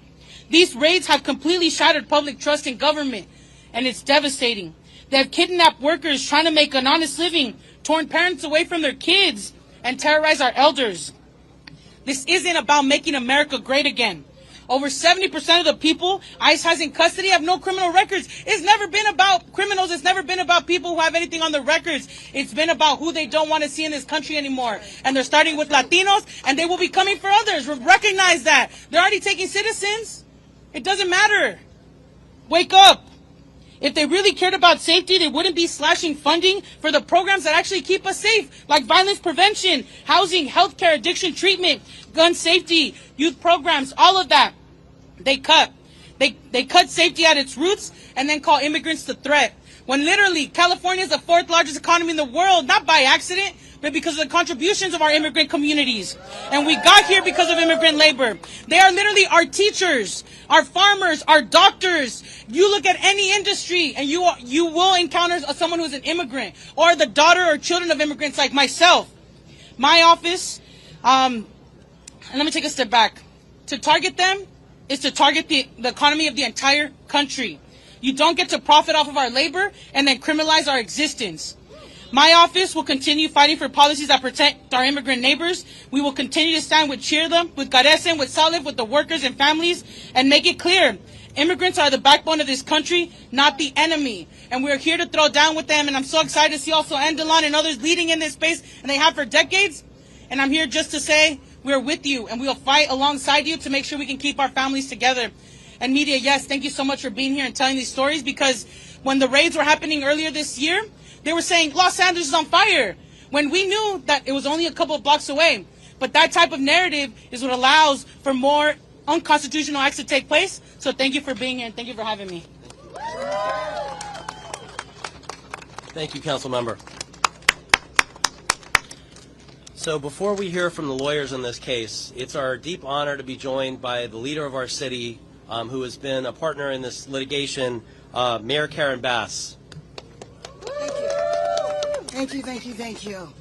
These raids have completely shattered public trust in government. And it's devastating. They have kidnapped workers trying to make an honest living, torn parents away from their kids, and terrorized our elders. This isn't about making America great again. Over 70% of the people ICE has in custody have no criminal records. It's never been about criminals. It's never been about people who have anything on their records. It's been about who they don't want to see in this country anymore. And they're starting with Latinos, and they will be coming for others. Recognize that. They're already taking citizens. It doesn't matter. Wake up. If they really cared about safety, they wouldn't be slashing funding for the programs that actually keep us safe, like violence prevention, housing, healthcare, addiction treatment, gun safety, youth programs, all of that. They cut. They cut safety at its roots and then call immigrants the threat. When literally California is the 4th largest economy in the world, not by accident, but because of the contributions of our immigrant communities. And we got here because of immigrant labor. They are literally our teachers, our farmers, our doctors. You look at any industry and you will encounter someone who's an immigrant, or the daughter or children of immigrants like myself. My office, and let me take a step back. To target them is to target the economy of the entire country. You don't get to profit off of our labor and then criminalize our existence. My office will continue fighting for policies that protect our immigrant neighbors. We will continue to stand with Chirla, with Carecen, with Salif, with the workers and families, and make it clear, immigrants are the backbone of this country, not the enemy. And we're here to throw down with them, and I'm so excited to see also Endelon and others leading in this space, and they have for decades. And I'm here just to say we're with you, and we'll fight alongside you to make sure we can keep our families together. And media, yes, thank you so much for being here and telling these stories, because when the raids were happening earlier this year, they were saying Los Angeles is on fire, when we knew that it was only a couple of blocks away. But that type of narrative is what allows for more unconstitutional acts to take place. So thank you for being here, and thank you for having me. Thank you, Council Member. So before we hear from the lawyers in this case, it's our deep honor to be joined by the leader of our city, who has been a partner in this litigation, Mayor Karen Bass. Thank you.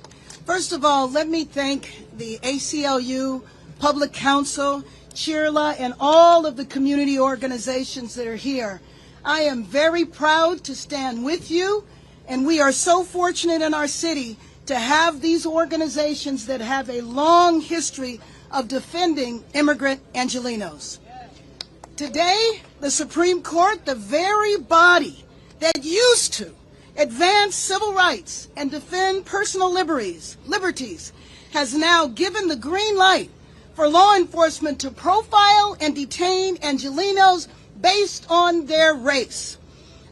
First of all, let me thank the ACLU, Public Council, Chirla, and all of the community organizations that are here. I am very proud to stand with you, and we are so fortunate in our city to have these organizations that have a long history of defending immigrant Angelenos. Today, the Supreme Court, the very body that used to advance civil rights and defend personal liberties, has now given the green light for law enforcement to profile and detain Angelenos based on their race.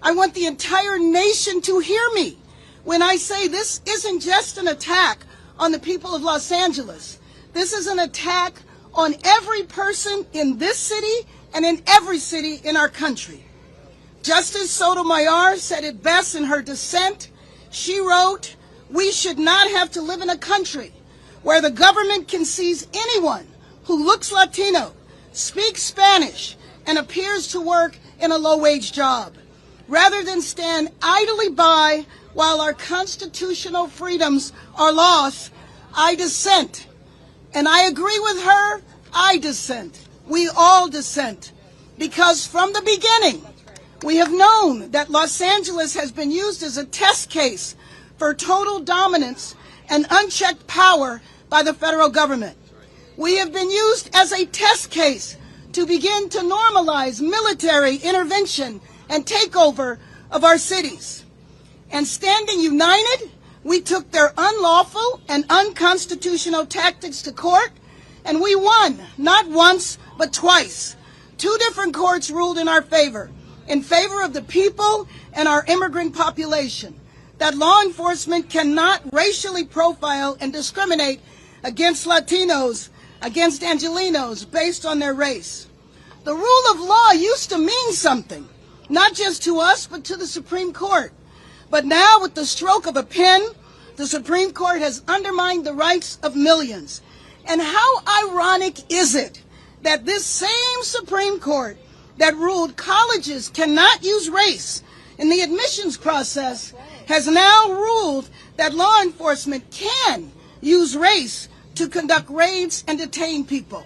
I want the entire nation to hear me when I say this isn't just an attack on the people of Los Angeles. This is an attack on every person in this city and in every city in our country. Justice Sotomayor said it best in her dissent. She wrote, "We should not have to live in a country where the government can seize anyone who looks Latino, speaks Spanish, and appears to work in a low-wage job. Rather than stand idly by while our constitutional freedoms are lost, I dissent." And I agree with her, I dissent. We all dissent. Because from the beginning, we have known that Los Angeles has been used as a test case for total dominance and unchecked power by the federal government. We have been used as a test case to begin to normalize military intervention and takeover of our cities. And standing united, we took their unlawful and unconstitutional tactics to court, and we won, not once, but twice. 2 different courts ruled in our favor of the people and our immigrant population, that law enforcement cannot racially profile and discriminate against Latinos, against Angelenos based on their race. The rule of law used to mean something, not just to us, but to the Supreme Court. But now, with the stroke of a pen, the Supreme Court has undermined the rights of millions. And how ironic is it that this same Supreme Court that ruled colleges cannot use race in the admissions process has now ruled that law enforcement can use race to conduct raids and detain people.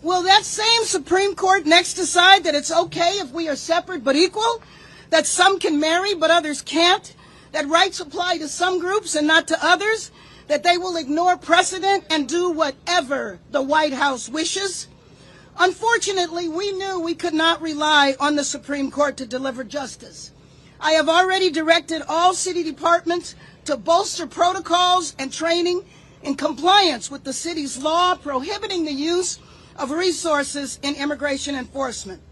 Will that same Supreme Court next decide that it's okay if we are separate but equal, that some can marry but others can't, that rights apply to some groups and not to others, that they will ignore precedent and do whatever the White House wishes? Unfortunately, we knew we could not rely on the Supreme Court to deliver justice. I have already directed all city departments to bolster protocols and training in compliance with the city's law prohibiting the use of resources in immigration enforcement.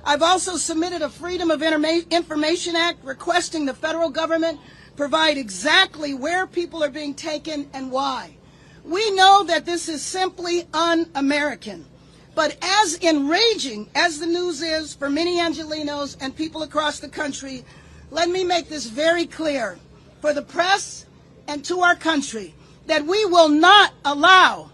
I've also submitted a Freedom of Information Act requesting the federal government provide exactly where people are being taken and why. We know that this is simply un-American. But as enraging as the news is for many Angelenos and people across the country, let me make this very clear for the press and to our country, that we will not allow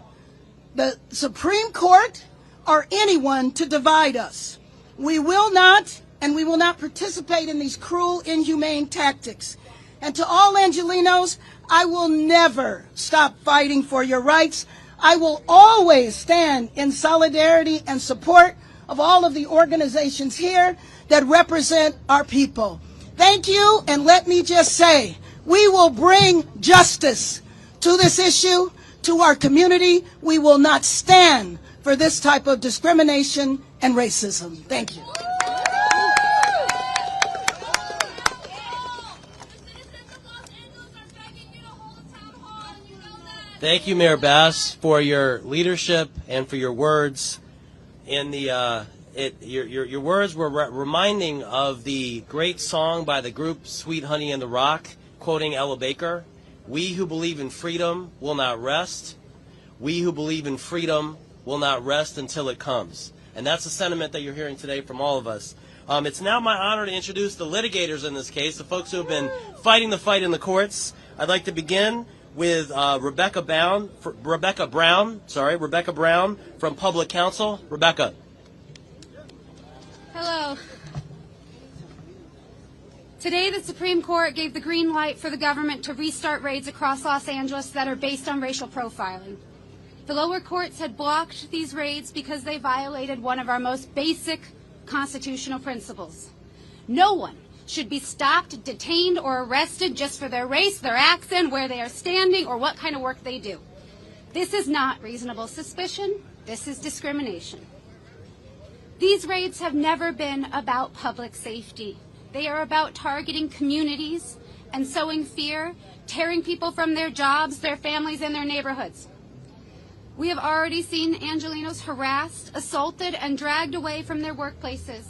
the Supreme Court or anyone to divide us. We will not, and we will not participate in these cruel, inhumane tactics. And to all Angelenos, I will never stop fighting for your rights. I will always stand in solidarity and support of all of the organizations here that represent our people. Thank you, and let me just say, We will bring justice to this issue, to our community. We will not stand for this type of discrimination and racism. Thank you. Thank you, Mayor Bass, for your leadership and for your words. In the your words were reminding of the great song by the group Sweet Honey and the Rock, quoting Ella Baker. We who believe in freedom will not rest. We who believe in freedom will not rest until it comes. And that's the sentiment that you're hearing today from all of us. It's now my honor to introduce the litigators in this case, the folks who have been fighting the fight in the courts. I'd like to begin with Rebecca Brown from Public Counsel. Rebecca. Hello. Today, the Supreme Court gave the green light for the government to restart raids across Los Angeles that are based on racial profiling. The lower courts had blocked these raids because they violated one of our most basic constitutional principles. No one should be stopped, detained, or arrested just for their race, their accent, where they are standing, or what kind of work they do. This is not reasonable suspicion. This is discrimination. These raids have never been about public safety. They are about targeting communities and sowing fear, tearing people from their jobs, their families, and their neighborhoods. We have already seen Angelenos harassed, assaulted, and dragged away from their workplaces.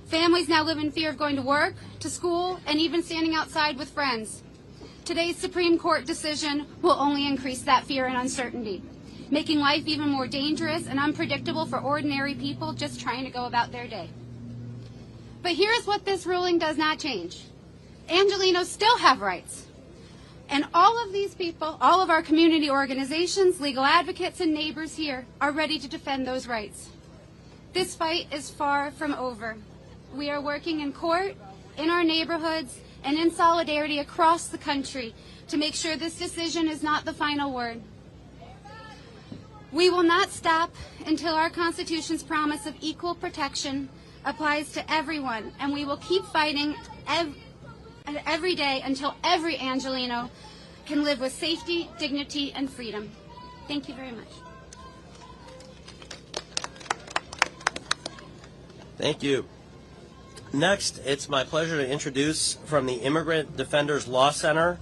Families now live in fear of going to work, to school, and even standing outside with friends. Today's Supreme Court decision will only increase that fear and uncertainty, making life even more dangerous and unpredictable for ordinary people just trying to go about their day. But here's what this ruling does not change. Angelenos still have rights. And all of these people, all of our community organizations, legal advocates, and neighbors here are ready to defend those rights. This fight is far from over. We are working in court, in our neighborhoods, and in solidarity across the country to make sure this decision is not the final word. We will not stop until our Constitution's promise of equal protection applies to everyone, and we will keep fighting every day until every Angeleno can live with safety, dignity, and freedom. Thank you very much. Thank you. Next, it's my pleasure to introduce from the Immigrant Defenders Law Center,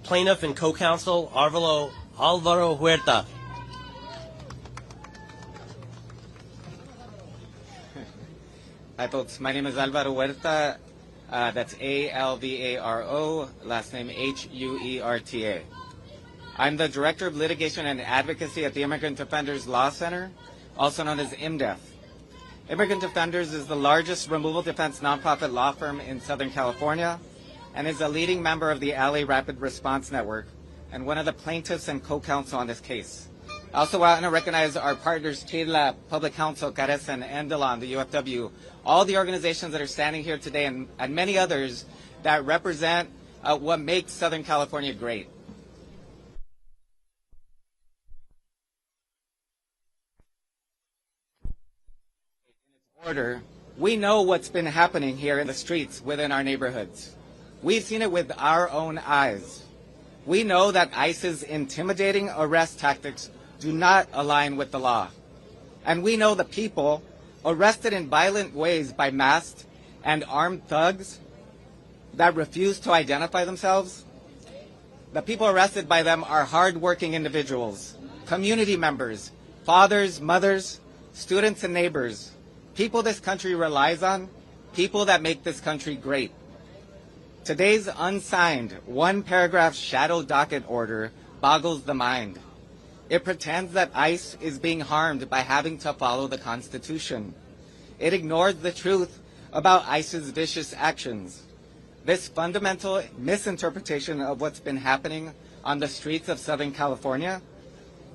plaintiff and co-counsel Alvaro Huerta. Hi folks, my name is Alvaro Huerta. That's A-L-V-A-R-O, last name H-U-E-R-T-A. I'm the Director of Litigation and Advocacy at the Immigrant Defenders Law Center, also known as IMDEF. Immigrant Defenders is the largest removal defense nonprofit law firm in Southern California and is a leading member of the LA Rapid Response Network and one of the plaintiffs and co-counsel on this case. I also want to recognize our partners, CHIRLA, Public Counsel, Carecen, and DELON, the UFW, all the organizations that are standing here today, and many others that represent what makes Southern California great. Order, we know what's been happening here in the streets within our neighborhoods. We've seen it with our own eyes. We know that ICE's intimidating arrest tactics do not align with the law. And we know the people arrested in violent ways by masked and armed thugs that refuse to identify themselves, the people arrested by them are hardworking individuals, community members, fathers, mothers, students, and neighbors, people this country relies on, people that make this country great. Today's unsigned, one-paragraph shadow docket order boggles the mind. It pretends that ICE is being harmed by having to follow the Constitution. It ignores the truth about ICE's vicious actions. This fundamental misinterpretation of what's been happening on the streets of Southern California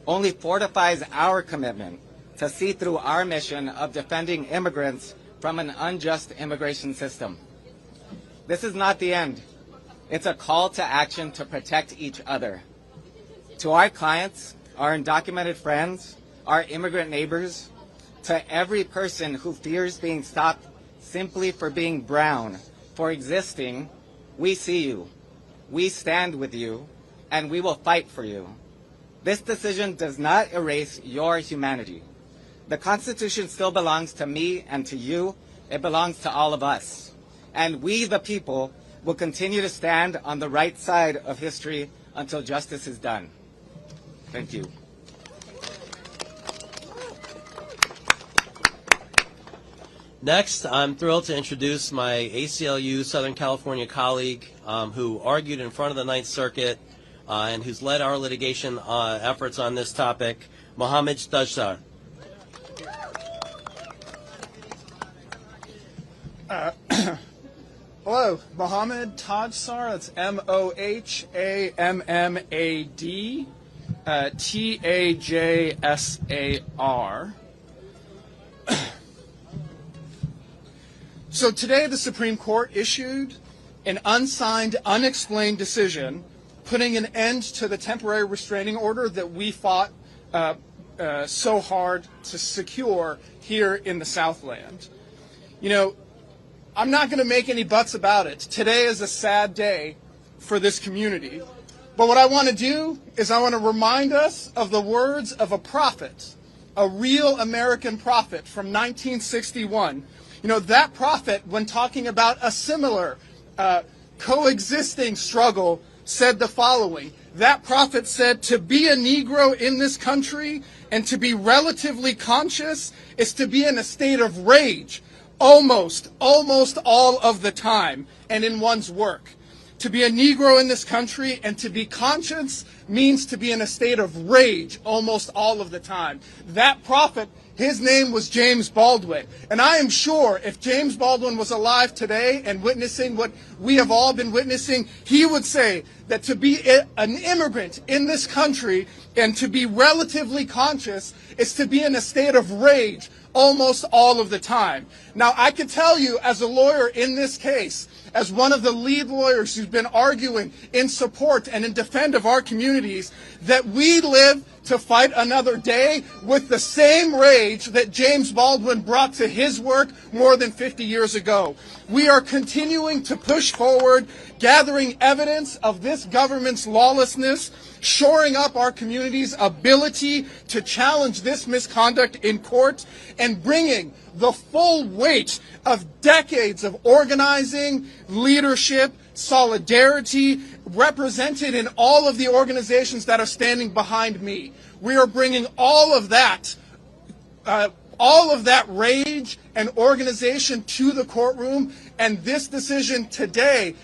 only fortifies our commitment to see through our mission of defending immigrants from an unjust immigration system. This is not the end. It's a call to action to protect each other. To our clients, our undocumented friends, our immigrant neighbors, to every person who fears being stopped simply for being brown, for existing, we see you. we stand with you, and we will fight for you. This decision does not erase your humanity. The Constitution still belongs to me and to you. It belongs to all of us. And we, the people, will continue to stand on the right side of history until justice is done. Thank you. Next, I'm thrilled to introduce my ACLU Southern California colleague who argued in front of the Ninth Circuit and who's led our litigation efforts on this topic, Mohammed Tajsar. Hello, Mohammed Tajsar. That's Mohammed Tajsar. So today the Supreme Court issued an unsigned, unexplained decision putting an end to the temporary restraining order that we fought so hard to secure here in the Southland. You know, I'm not going to make any buts about it. Today is a sad day for this community. But what I want to do is I want to remind us of the words of a prophet, a real American prophet from 1961. You know, that prophet, when talking about a similar coexisting struggle, said the following. That prophet said, to be a Negro in this country and to be relatively conscious is to be in a state of rage almost all of the time and in one's work. To be a Negro in this country and to be conscious means to be in a state of rage almost all of the time. That prophet, his name was James Baldwin. And I am sure if James Baldwin was alive today and witnessing what we have all been witnessing, he would say that to be an immigrant in this country and to be relatively conscious is to be in a state of rage almost all of the time. Now, I can tell you as a lawyer in this case, as one of the lead lawyers who's been arguing in support and in defense of our communities, that we live to fight another day with the same rage that James Baldwin brought to his work more than 50 years ago. We are continuing to push forward, gathering evidence of this government's lawlessness, shoring up our community's ability to challenge this misconduct in court, and bringing the full weight of decades of organizing, leadership, solidarity, represented in all of the organizations that are standing behind me. We are bringing all of that rage and organization to the courtroom, and this decision today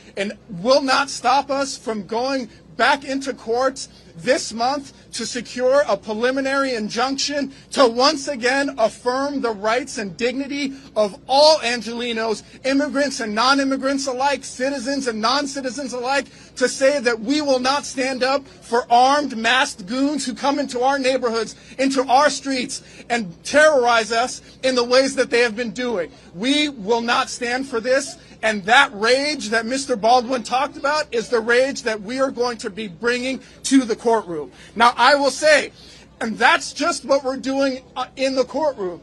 will not stop us from going back into courts this month to secure a preliminary injunction to once again affirm the rights and dignity of all Angelenos, immigrants and non-immigrants alike, citizens and non-citizens alike, to say that we will not stand up for armed, masked goons who come into our neighborhoods, into our streets, and terrorize us in the ways that they have been doing. We will not stand for this. And that rage that Mr. Baldwin talked about is the rage that we are going to be bringing to the courtroom. Now, I will say, and that's just what we're doing in the courtroom,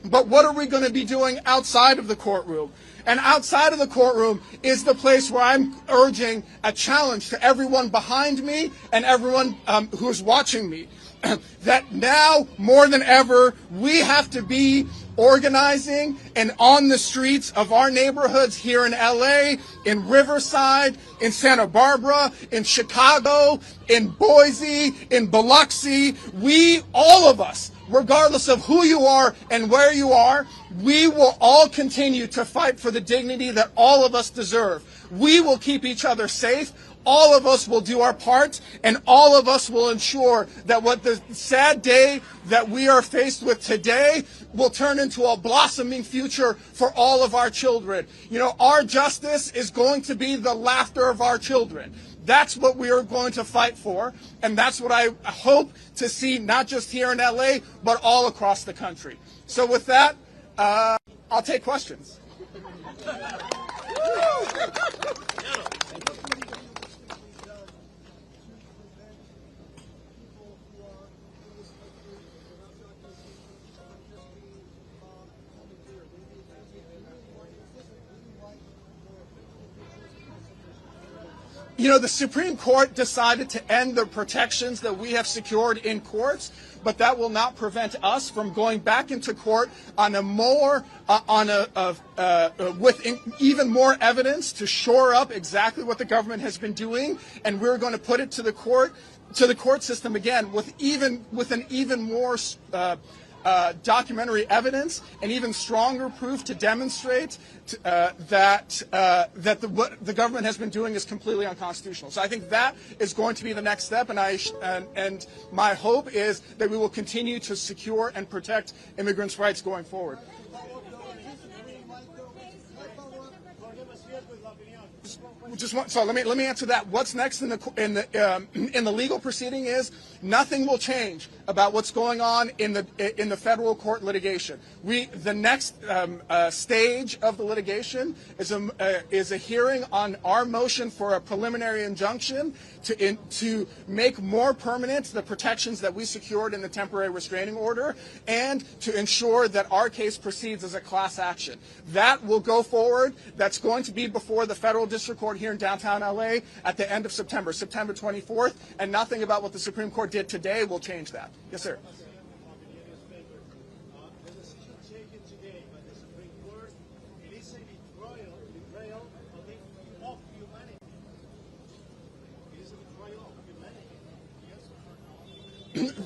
but what are we going to be doing outside of the courtroom? And outside of the courtroom is the place where I'm urging a challenge to everyone behind me and everyone who is watching me. That now, more than ever, we have to be organizing and on the streets of our neighborhoods here in LA, in Riverside, in Santa Barbara, in Chicago, in Boise, in Biloxi. We, all of us, regardless of who you are and where you are, we will all continue to fight for the dignity that all of us deserve. We will keep each other safe. All of us will do our part, and all of us will ensure that what the sad day that we are faced with today will turn into a blossoming future for all of our children. You know, our justice is going to be the laughter of our children. That's what we are going to fight for, and that's what I hope to see not just here in LA, but all across the country. So with that, I'll take questions. the Supreme Court decided to end the protections that we have secured in courts, but that will not prevent us from going back into court on with even more evidence to shore up exactly what the government has been doing, and we're going to put it to the court system again with an even more documentary evidence and even stronger proof to demonstrate that what the government has been doing is completely unconstitutional. So I think that is going to be the next step, and my hope is that we will continue to secure and protect immigrants' rights going forward. So let me answer that. What's next in the legal proceeding is nothing will change about what's going on in the federal court litigation. The next stage of the litigation is a hearing on our motion for a preliminary injunction to make more permanent the protections that we secured in the temporary restraining order, and to ensure that our case proceeds as a class action. That will go forward. That's going to be before the federal district court here in downtown LA at the end of September 24th, and nothing about what the Supreme Court did today will change that. Yes, sir.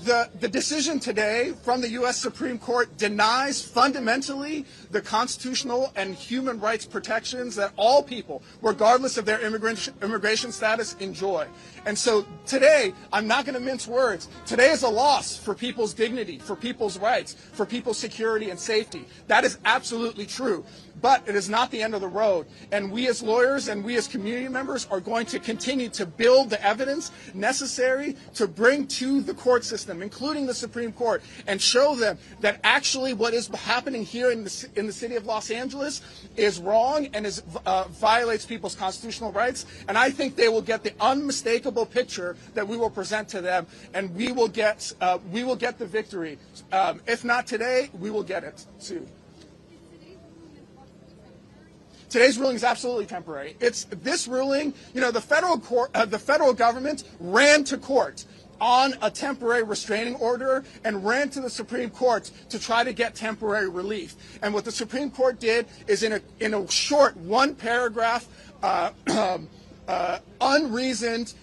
The decision today from the U.S. Supreme Court denies fundamentally the constitutional and human rights protections that all people, regardless of their immigration status, enjoy. And so today, I'm not going to mince words. Today is a loss for people's dignity, for people's rights, for people's security and safety. That is absolutely true. But it is not the end of the road. And we as lawyers and we as community members are going to continue to build the evidence necessary to bring to the court system, including the Supreme Court, and show them that actually what is happening here in the city of Los Angeles is wrong and violates people's constitutional rights. And I think they will get the unmistakable picture that we will present to them, and we will get the victory. If not today, we will get it soon. Today's ruling is absolutely temporary. It's this ruling, the federal government ran to court on a temporary restraining order and ran to the Supreme Court to try to get temporary relief. And what the Supreme Court did is in a short one-paragraph, unreasoned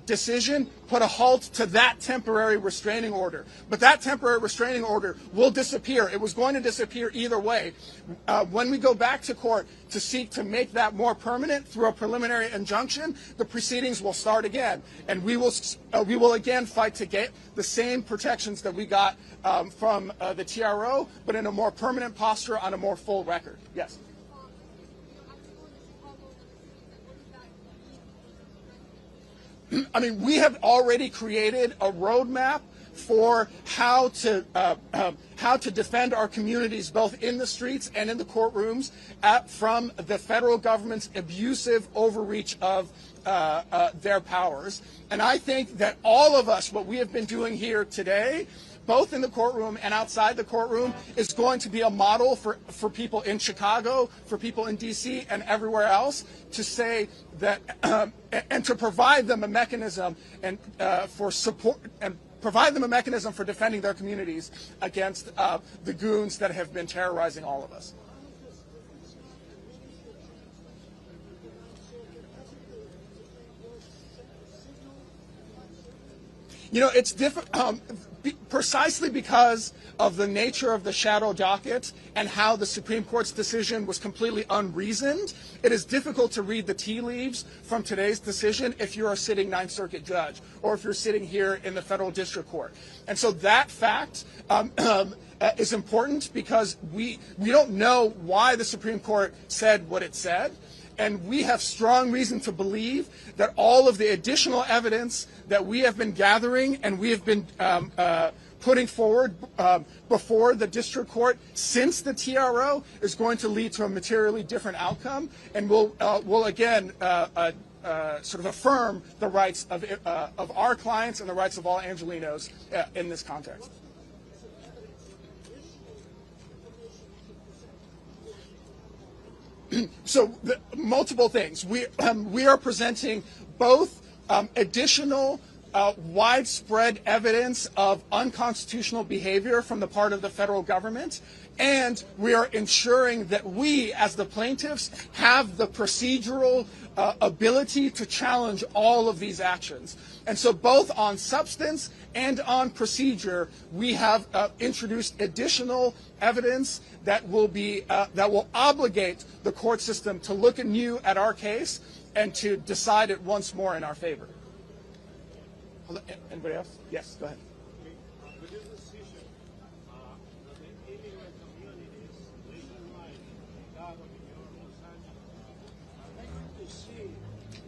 decision, put a halt to that temporary restraining order. But that temporary restraining order will disappear. It was going to disappear either way. When we go back to court to seek to make that more permanent through a preliminary injunction, the proceedings will start again. And we will again fight to get the same protections that we got from the TRO, but in a more permanent posture on a more full record. Yes. I mean, we have already created a roadmap for how to defend our communities, both in the streets and in the courtrooms, from the federal government's abusive overreach of their powers. And I think that all of us, what we have been doing here today, both in the courtroom and outside the courtroom, is going to be a model for people in Chicago, for people in D.C. and everywhere else, to say that and to provide them a mechanism and for support and provide them a mechanism for defending their communities against the goons that have been terrorizing all of us. It's difficult. Precisely because of the nature of the shadow docket and how the Supreme Court's decision was completely unreasoned, it is difficult to read the tea leaves from today's decision if you're a sitting Ninth Circuit judge or if you're sitting here in the federal district court. And so that fact is important because we don't know why the Supreme Court said what it said. And we have strong reason to believe that all of the additional evidence that we have been gathering and we have been putting forward before the district court since the TRO is going to lead to a materially different outcome, and will again sort of affirm the rights of our clients and the rights of all Angelenos in this context. So multiple things. We are presenting both additional widespread evidence of unconstitutional behavior from the part of the federal government, and we are ensuring that we, as the plaintiffs, have the procedural ability to challenge all of these actions. And so both on substance and on procedure, we have introduced additional evidence that will obligate the court system to look anew at our case and to decide it once more in our favor. Anybody else? Yes, go ahead. With this decision, the immigrant communities nationwide, Chicago, New York, Los Angeles, are likely to see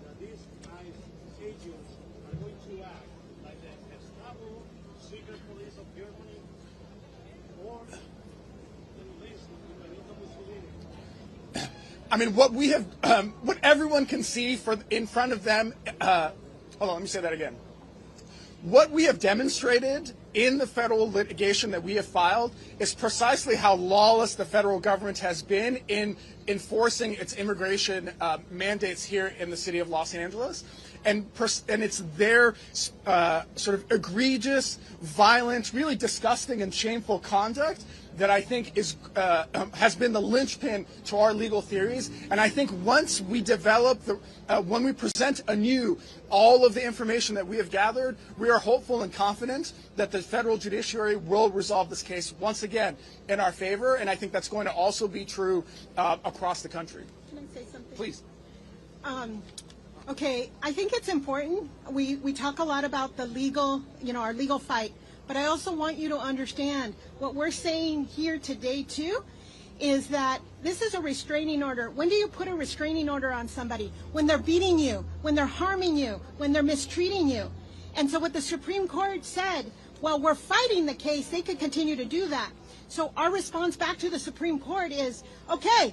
that these ICE agents are going to act like the Gestapo, secret police of Germany, or the police of Benito Mussolini. I mean, what we have, what everyone can see in front of them. Hold on, let me say that again. What we have demonstrated in the federal litigation that we have filed is precisely how lawless the federal government has been in enforcing its immigration mandates here in the city of Los Angeles. And it's their sort of egregious, violent, really disgusting and shameful conduct that I think has been the linchpin to our legal theories. And I think once we develop, when we present anew all of the information that we have gathered, we are hopeful and confident that the federal judiciary will resolve this case once again in our favor. And I think that's going to also be true across the country. Can I say something? Please. Okay, I think it's important. We talk a lot about the legal, our legal fight. But I also want you to understand what we're saying here today, too, is that this is a restraining order. When do you put a restraining order on somebody? When they're beating you, when they're harming you, when they're mistreating you. And so what the Supreme Court said, while we're fighting the case, they could continue to do that. So our response back to the Supreme Court is, okay,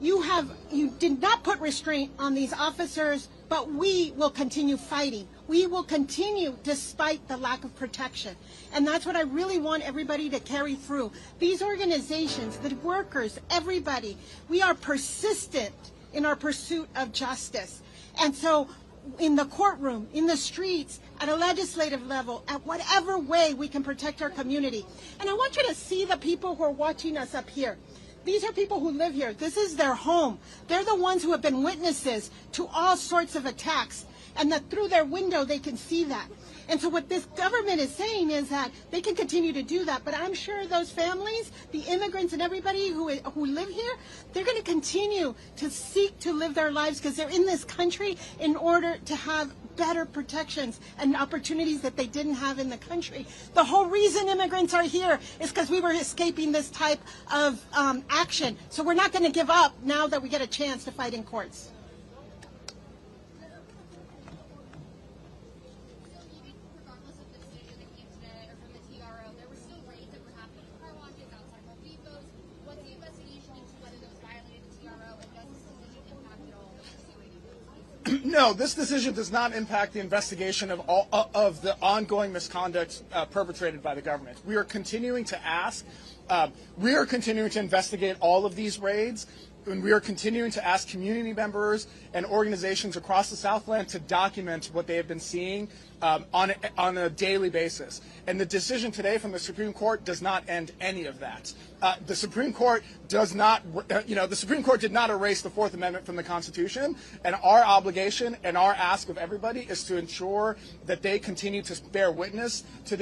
you did not put restraint on these officers, but we will continue fighting. We will continue despite the lack of protection. And that's what I really want everybody to carry through. These organizations, the workers, everybody, we are persistent in our pursuit of justice. And so in the courtroom, in the streets, at a legislative level, at whatever way we can protect our community. And I want you to see the people who are watching us up here. These are people who live here. This is their home. They're the ones who have been witnesses to all sorts of attacks, and that through their window they can see that. And so what this government is saying is that they can continue to do that, but I'm sure those families, the immigrants and everybody who live here, they're going to continue to seek to live their lives because they're in this country in order to have better protections and opportunities that they didn't have in the country. The whole reason immigrants are here is because we were escaping this type of action. So we're not going to give up now that we get a chance to fight in courts. No, this decision does not impact the investigation of the ongoing misconduct perpetrated by the government. We are continuing to investigate all of these raids, and we are continuing to ask community members and organizations across the Southland to document what they have been seeing on a daily basis. And the decision today from the Supreme Court does not end any of that. The Supreme Court does not, the Supreme Court did not erase the Fourth Amendment from the Constitution, and our obligation and our ask of everybody is to ensure that they continue to bear witness to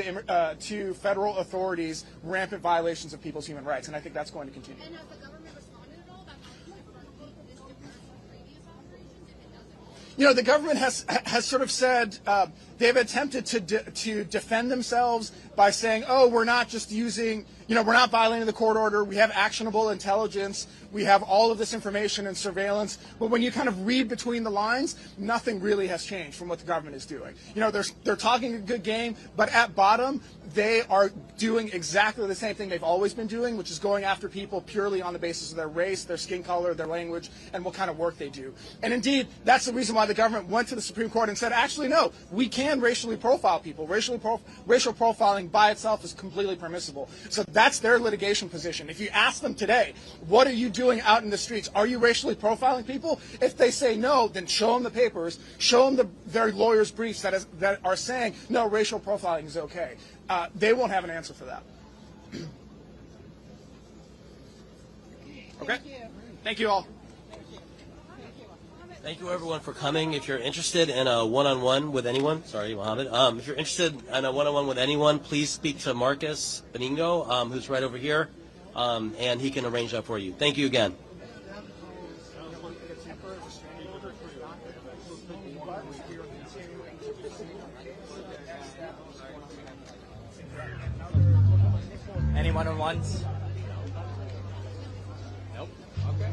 to federal authorities' rampant violations of people's human rights, and I think that's going to continue. And has the government responded at all? That might this difference from previous operations if it doesn't? The government has sort of said they've attempted to defend themselves by saying, oh, we're not just using, we're not violating the court order. We have actionable intelligence. We have all of this information and surveillance. But when you kind of read between the lines, nothing really has changed from what the government is doing. They're talking a good game, but at bottom, they are doing exactly the same thing they've always been doing, which is going after people purely on the basis of their race, their skin color, their language, and what kind of work they do. And indeed, that's the reason why the government went to the Supreme Court and said, actually, no, we can't can racially profile people. Racial profiling by itself is completely permissible. So that's their litigation position. If you ask them today, what are you doing out in the streets? Are you racially profiling people? If they say no, then show them the papers, show them their lawyers' briefs that are saying, no, racial profiling is okay. They won't have an answer for that. Okay? Thank you all. Thank you, everyone, for coming. If you're interested in a one-on-one with anyone, sorry, Mohammed. If you're interested in a one-on-one with anyone, please speak to Marcus Beningo, who's right over here, and he can arrange that for you. Thank you again. Any one-on-ones? Nope. Okay.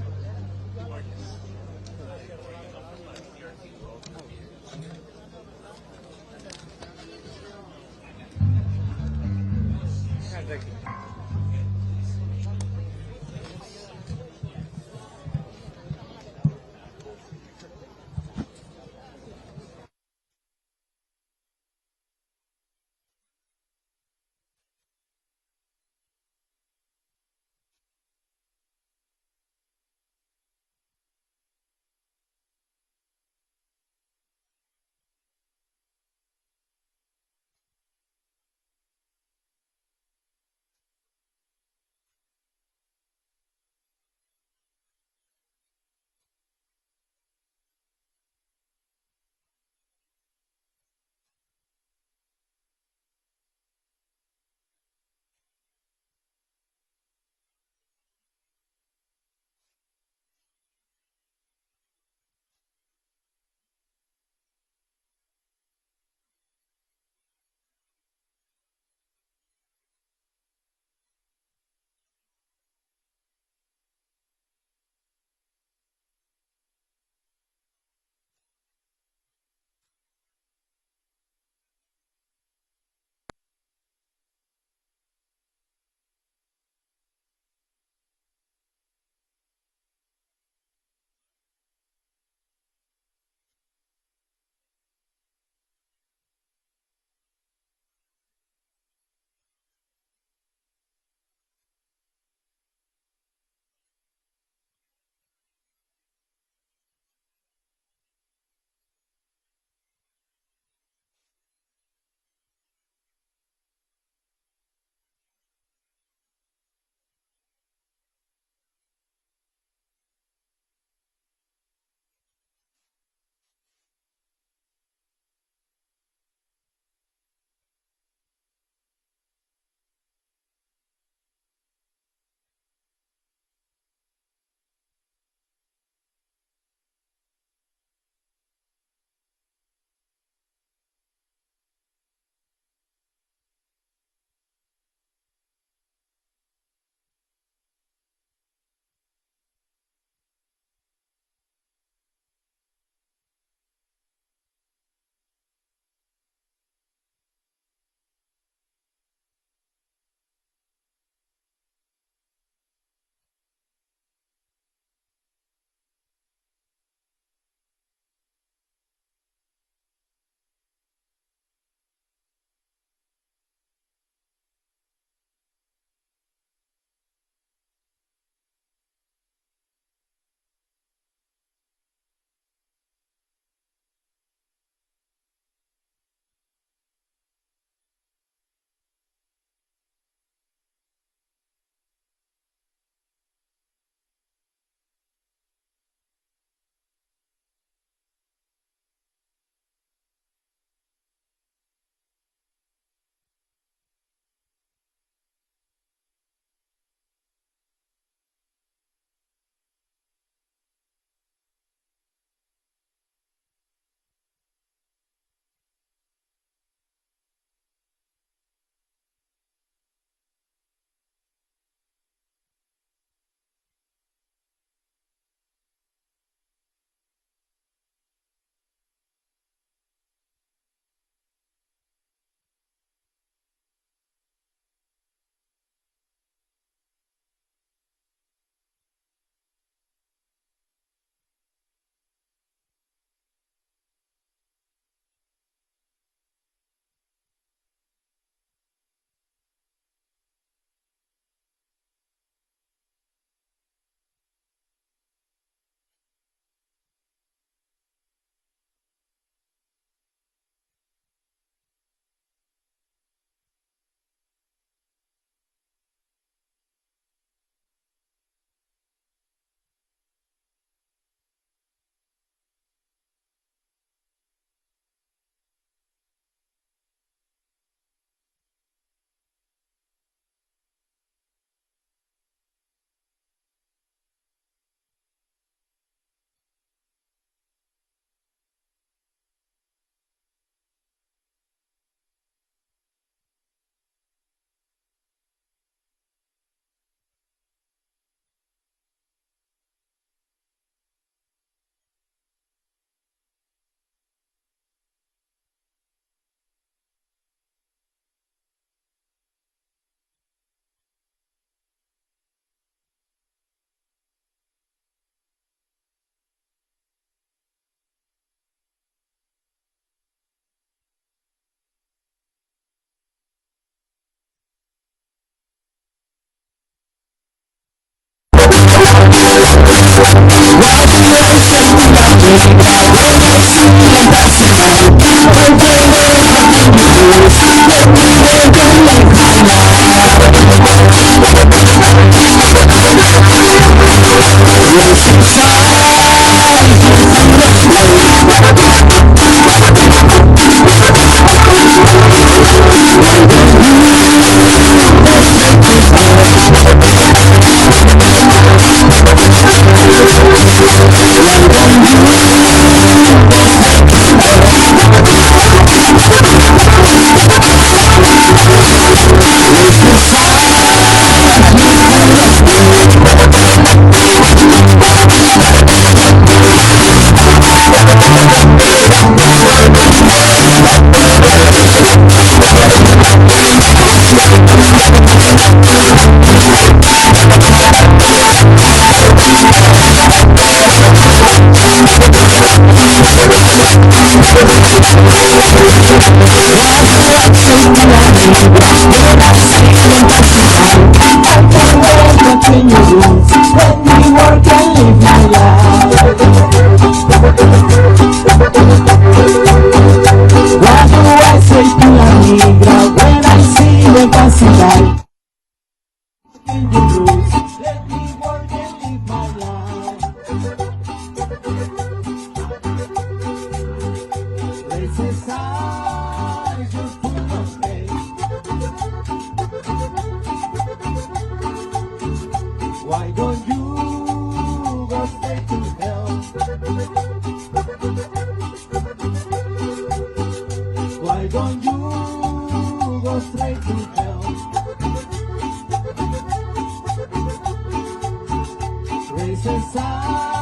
Why don't you go straight to hell? Why don't you go straight to hell? Raise your side.